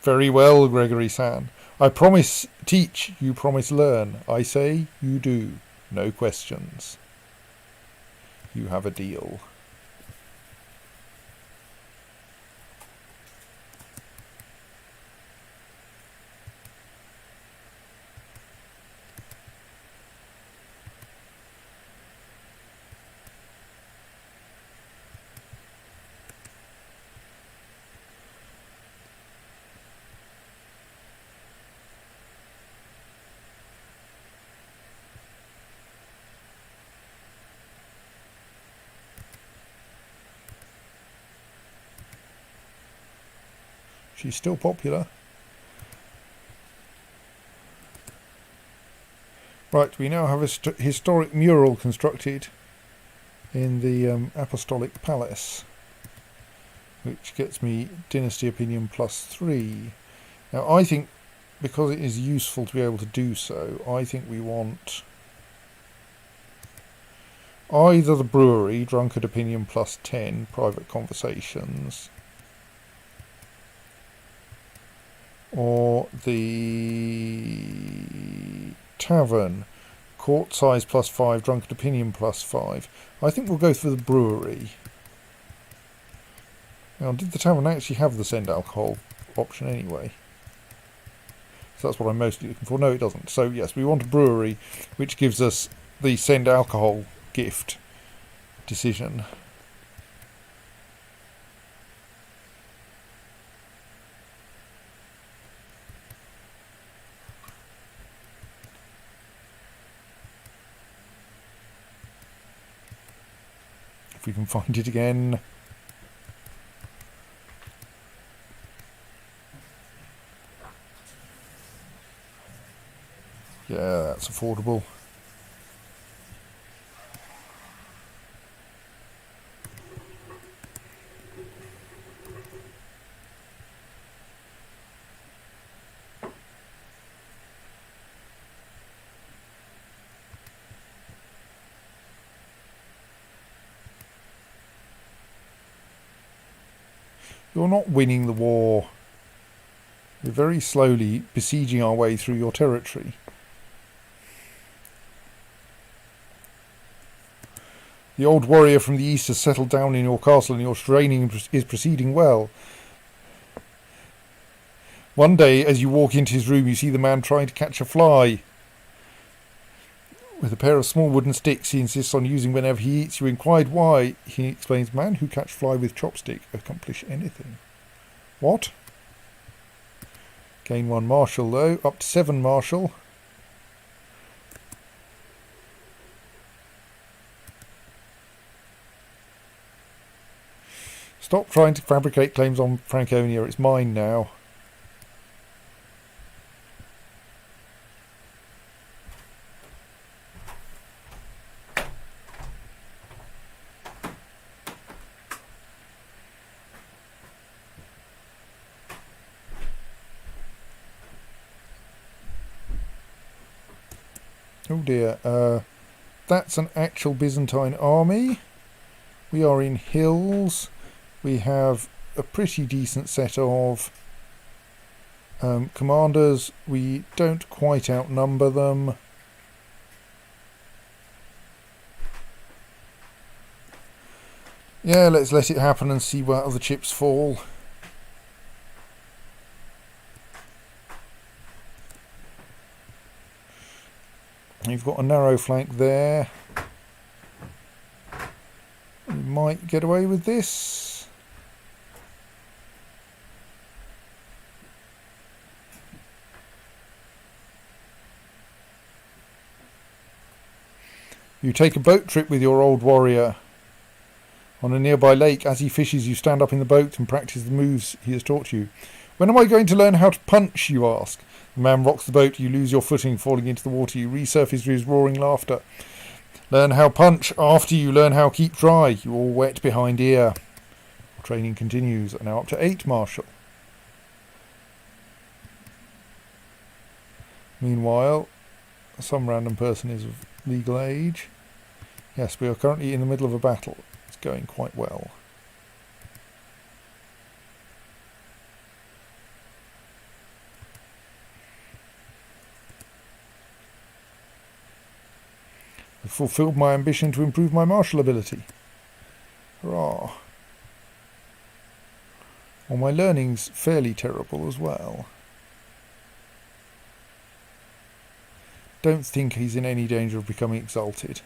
Very well, Gregory-san. I promise teach, you promise learn. I say you do. No questions. You have a deal. She's still popular. Right, we now have a historic mural constructed in the Apostolic Palace, which gets me Dynasty Opinion +3. Now, I think, because it is useful to be able to do so, I think we want either the brewery, Drunkard Opinion +10, Private Conversations, or the tavern, court size +5, drunkard opinion +5. I think we'll go for the brewery. Now, did the tavern actually have the send alcohol option anyway? So that's what I'm mostly looking for. No, it doesn't. So yes, we want a brewery, which gives us the send alcohol gift decision. If we can find it again. Yeah, that's affordable. You're not winning the war. We're very slowly besieging our way through your territory. The old warrior from the east has settled down in your castle and your training is proceeding well. One day, as you walk into his room, you see the man trying to catch a fly. With a pair of small wooden sticks he insists on using whenever he eats. You inquired why. He explains, man who catch fly with chopstick accomplish anything. What? Gain 1 marshal though, up to 7 marshal. Stop trying to fabricate claims on Franconia, it's mine now. Oh dear, that's an actual Byzantine army. We are in hills. We have a pretty decent set of commanders. We don't quite outnumber them. Yeah, let's let it happen and see where other chips fall. You've got a narrow flank there. You might get away with this. You take a boat trip with your old warrior. On a nearby lake, as he fishes, you stand up in the boat and practice the moves he has taught you. When am I going to learn how to punch, you ask. The man rocks the boat, you lose your footing, falling into the water. You resurface with his roaring laughter. Learn how punch after you learn how keep dry. You all wet behind ear. Training continues. Now up to 8 marshal. Meanwhile, some random person is of legal age. Yes, we are currently in the middle of a battle. It's going quite well. I've fulfilled my ambition to improve my martial ability. Hurrah. Well, my learning's fairly terrible as well. Don't think he's in any danger of becoming exalted.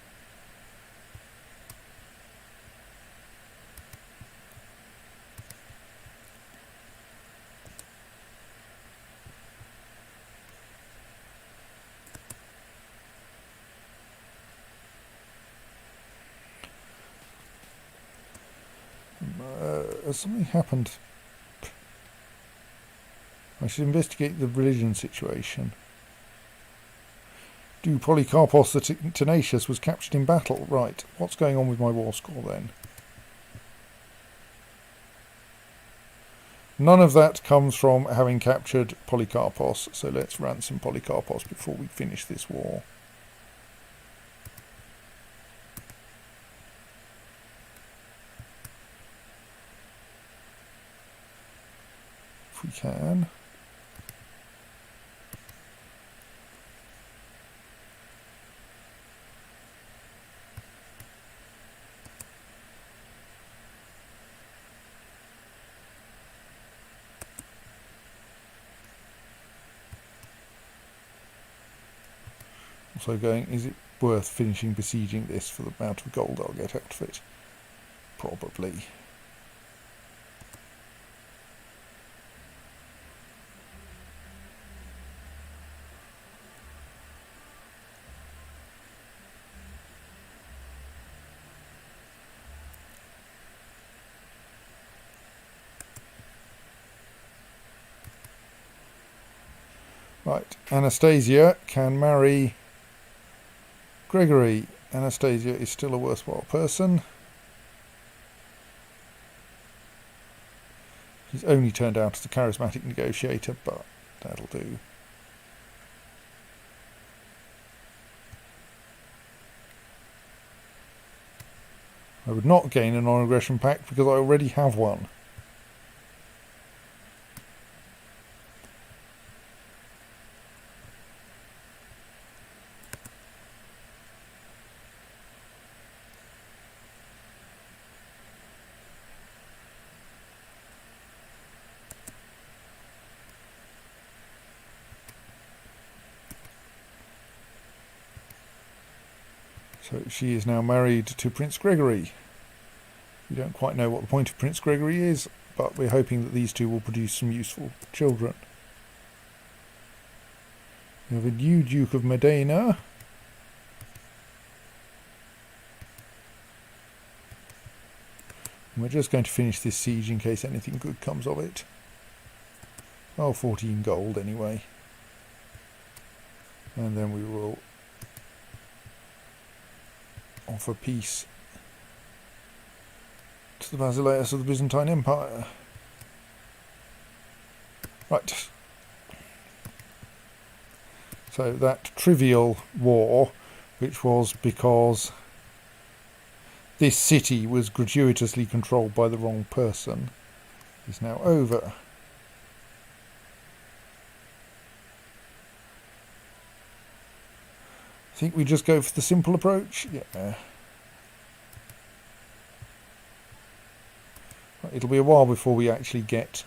Has something happened? I should investigate the religion situation. Do Polycarpos the Tenacious was captured in battle? Right. What's going on with my war score then? None of that comes from having captured Polycarpos, so let's ransom Polycarpos before we finish this war. If we can. Also going, is it worth finishing besieging this for the amount of gold I'll get out of it? Probably. Right, Anastasia can marry Gregory. Anastasia is still a worthwhile person. She's only turned out as a charismatic negotiator, but that'll do. I would not gain a non-aggression pact because I already have one. So she is now married to Prince Gregory. We don't quite know what the point of Prince Gregory is, but we're hoping that these two will produce some useful children. We have a new Duke of Modena. And we're just going to finish this siege in case anything good comes of it. Oh, 14 gold anyway. And then we will offer peace to the Basileus of the Byzantine Empire. Right. So that trivial war, which was because this city was gratuitously controlled by the wrong person, is now over. I think we just go for the simple approach. Yeah. It'll be a while before we actually get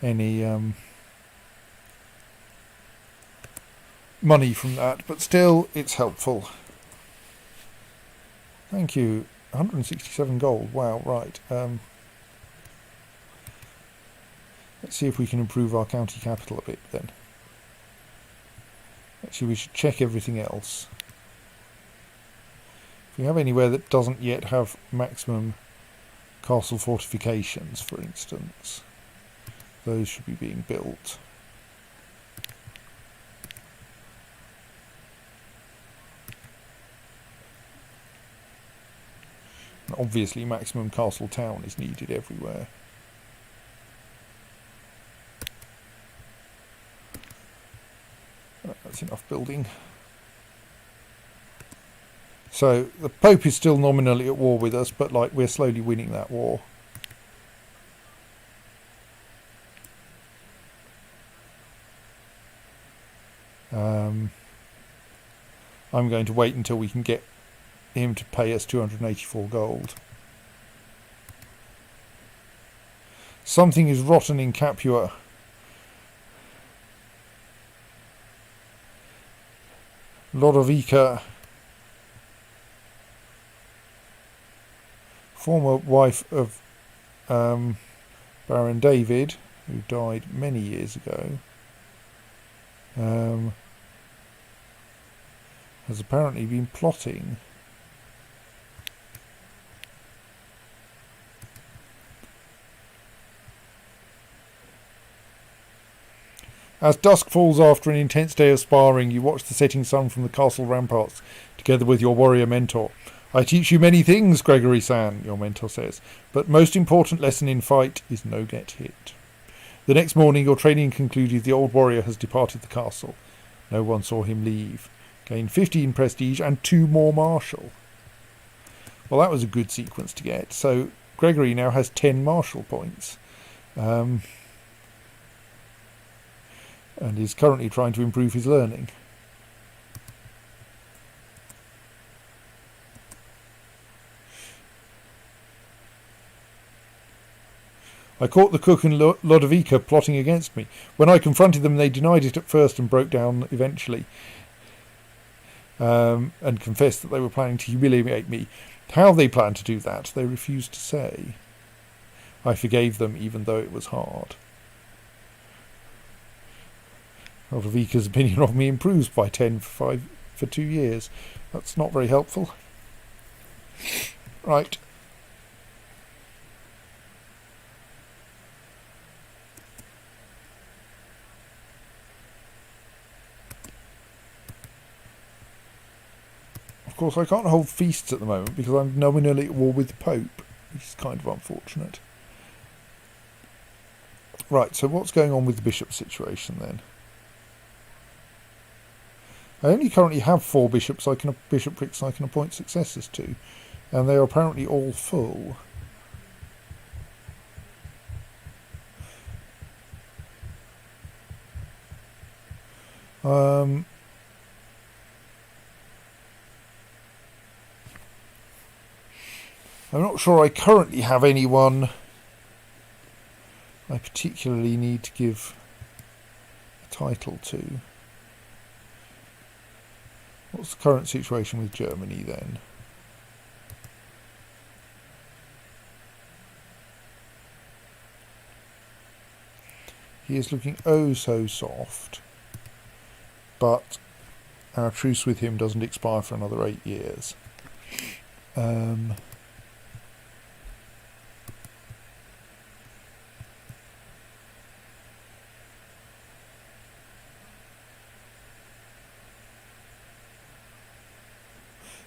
any money from that, but still it's helpful. Thank you. 167 gold. Wow, right. Let's see if we can improve our county capital a bit then. Actually, we should check everything else. If we have anywhere that doesn't yet have maximum castle fortifications, for instance, those should be being built. And obviously, maximum castle town is needed everywhere. That's enough building. So the Pope is still nominally at war with us, but like we're slowly winning that war. I'm going to wait until we can get him to pay us 284 gold. Something is rotten in Capua. Lodovica, former wife of Baron David, who died many years ago, has apparently been plotting. As dusk falls after an intense day of sparring, you watch the setting sun from the castle ramparts, together with your warrior mentor. I teach you many things, Gregory-san, your mentor says, but most important lesson in fight is no get hit. The next morning, your training concluded, the old warrior has departed the castle. No one saw him leave. Gained 15 prestige and 2 more martial. Well, that was a good sequence to get. So Gregory now has 10 martial points. And is currently trying to improve his learning. I caught the cook and Lodovica plotting against me. When I confronted them, they denied it at first and broke down eventually. And confessed that they were planning to humiliate me. How they planned to do that, they refused to say. I forgave them, even though it was hard. Lodovica's opinion of me improves by 10 for 2 years. That's not very helpful. Right. Of course, I can't hold feasts at the moment because I'm nominally at war with the Pope, which is kind of unfortunate. Right, so what's going on with the bishop situation then? I only currently have 4 bishoprics I can appoint successors to, and they are apparently all full. I'm not sure I currently have anyone I particularly need to give a title to. what's the current situation with Germany then? He is looking oh so soft, but our truce with him doesn't expire for another 8 years.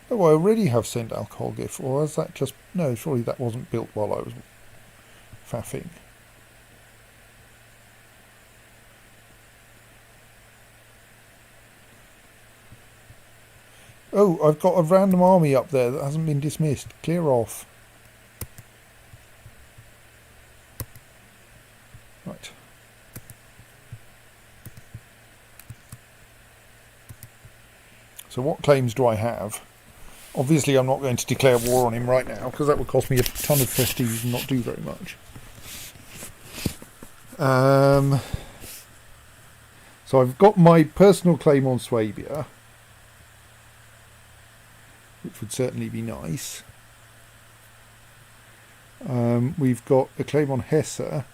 Oh, I already have sent alcohol gift, or is that just... No, surely that wasn't built while I was faffing. Oh, I've got a random army up there that hasn't been dismissed. Clear off. Right. So what claims do I have? Obviously, I'm not going to declare war on him right now, because that would cost me a ton of prestige and not do very much. So I've got my personal claim on Swabia, which would certainly be nice. We've got a claim on Hesse,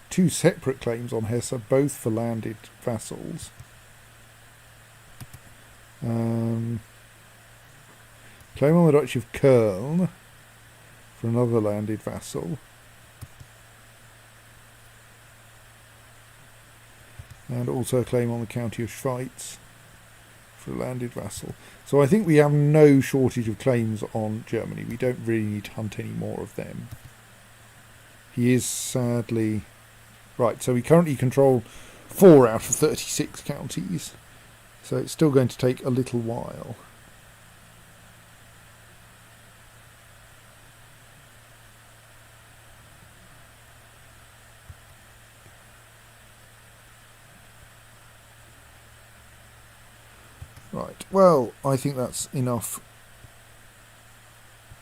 2 separate claims on Hesse, both for landed vassals. Claim on the Duchy of Köln for another landed vassal. And also a claim on the County of Schweiz for a landed vassal. So I think we have no shortage of claims on Germany. We don't really need to hunt any more of them. He is sadly... Right, so we currently control 4 out of 36 counties. So it's still going to take a little while. Right, well, I think that's enough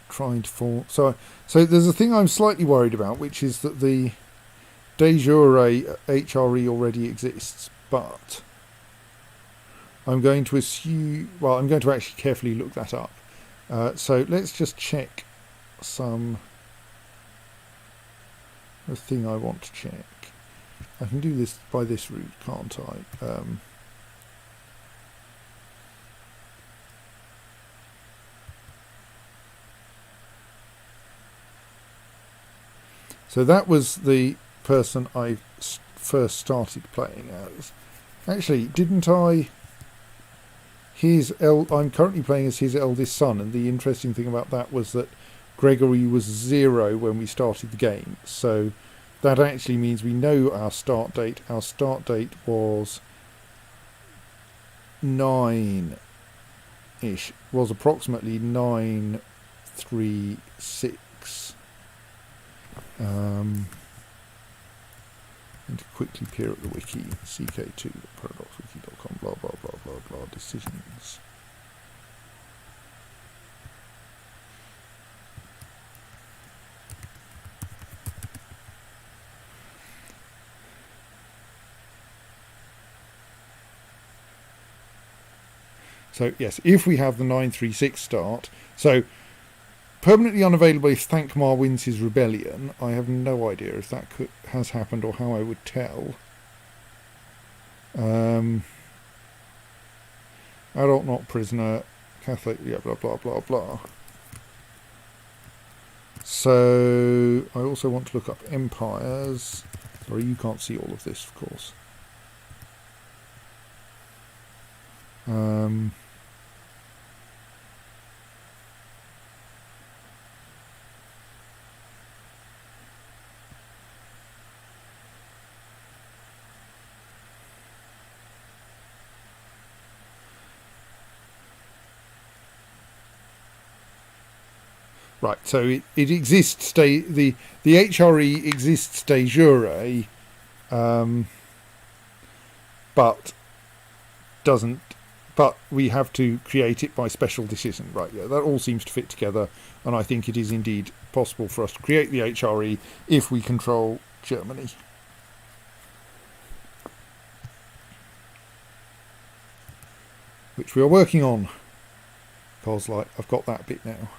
trying to form... So there's a thing I'm slightly worried about, which is that the de jure HRE already exists, but I'm going to assume... Well, I'm going to actually carefully look that up. So let's just check the thing I want to check. I can do this by this route, can't I? So that was the person I first started playing as. Actually, didn't I... I'm currently playing as his eldest son, and the interesting thing about that was that Gregory was 0 when we started the game. So that actually means we know our start date. Our start date was 9-ish. Was approximately 936. And to quickly peer at the wiki, CK2, paradoxwiki.com, blah, blah, blah, blah, blah, decisions. So, yes, if we have the 936 start, so permanently unavailable if Thankmar wins his rebellion. I have no idea if that has happened or how I would tell. Adult not prisoner, Catholic, yeah, blah, blah, blah, blah. So I also want to look up empires. Sorry, you can't see all of this, of course. Right, so it exists, the HRE exists de jure, but doesn't, but we have to create it by special decision. Right, yeah, that all seems to fit together, and I think it is indeed possible for us to create the HRE if we control Germany. which we are working on, because like I've got that bit now.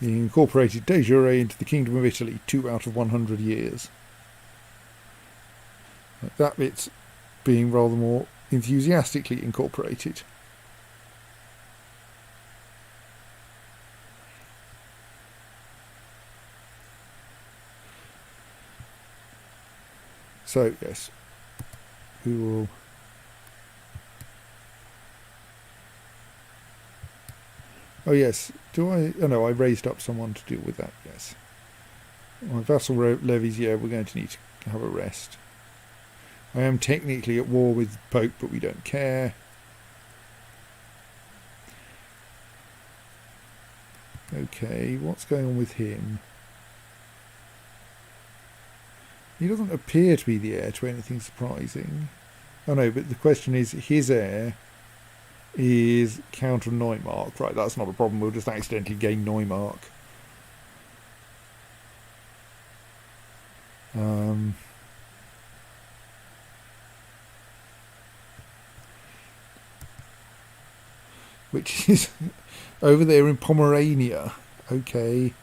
He incorporated de jure into the Kingdom of Italy 2 out of 100 years. That bit's being rather more enthusiastically incorporated. So yes, we will. Oh yes, do I? Oh no, I raised up someone to deal with that. Yes, my vassal levies. Yeah, we're going to need to have a rest. I am technically at war with the Pope, but we don't care. Okay, what's going on with him? He doesn't appear to be the heir to anything surprising. Oh no, but the question is, his heir is Count of Neumark. Right, that's not a problem. We'll just accidentally gain Neumark. Which is over there in Pomerania. Okay.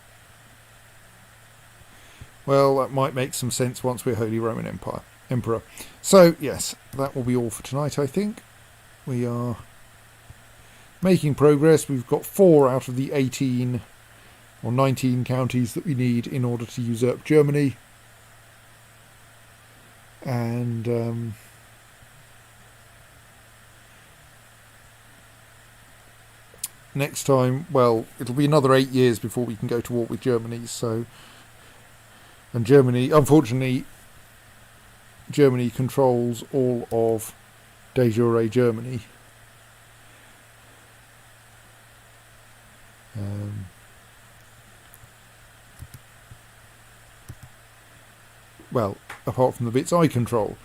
Well, that might make some sense once we're Holy Roman Emperor. So, yes, that will be all for tonight, I think. We are making progress. We've got 4 out of the 18 or 19 counties that we need in order to usurp Germany. And next time, well, it'll be another 8 years before we can go to war with Germany. So, and Germany, unfortunately, Germany controls all of de jure Germany. Well, apart from the bits I control.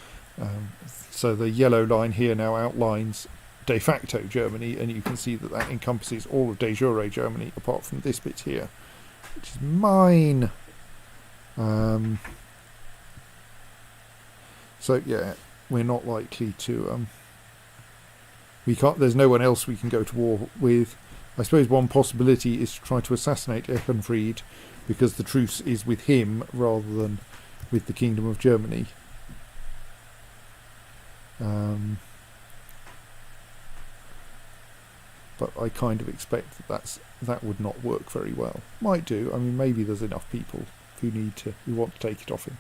So the yellow line here now outlines de facto Germany, and you can see that that encompasses all of de jure Germany apart from this bit here, which is mine. So yeah, we're not likely to we can't, there's no one else we can go to war with. I suppose one possibility is to try to assassinate Eckernfried, because the truce is with him rather than with the Kingdom of Germany. But I kind of expect that would not work very well. Might do. I mean, maybe there's enough people who want to take it off him.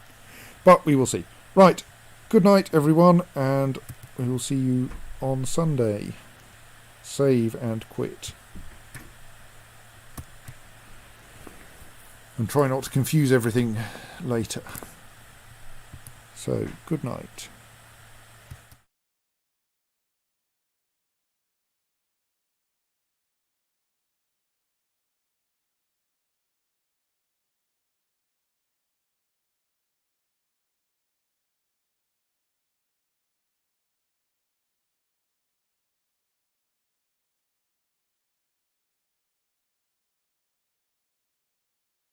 But we will see. Right. Good night, everyone, and we will see you on Sunday. Save and quit. And try not to confuse everything later. So, good night.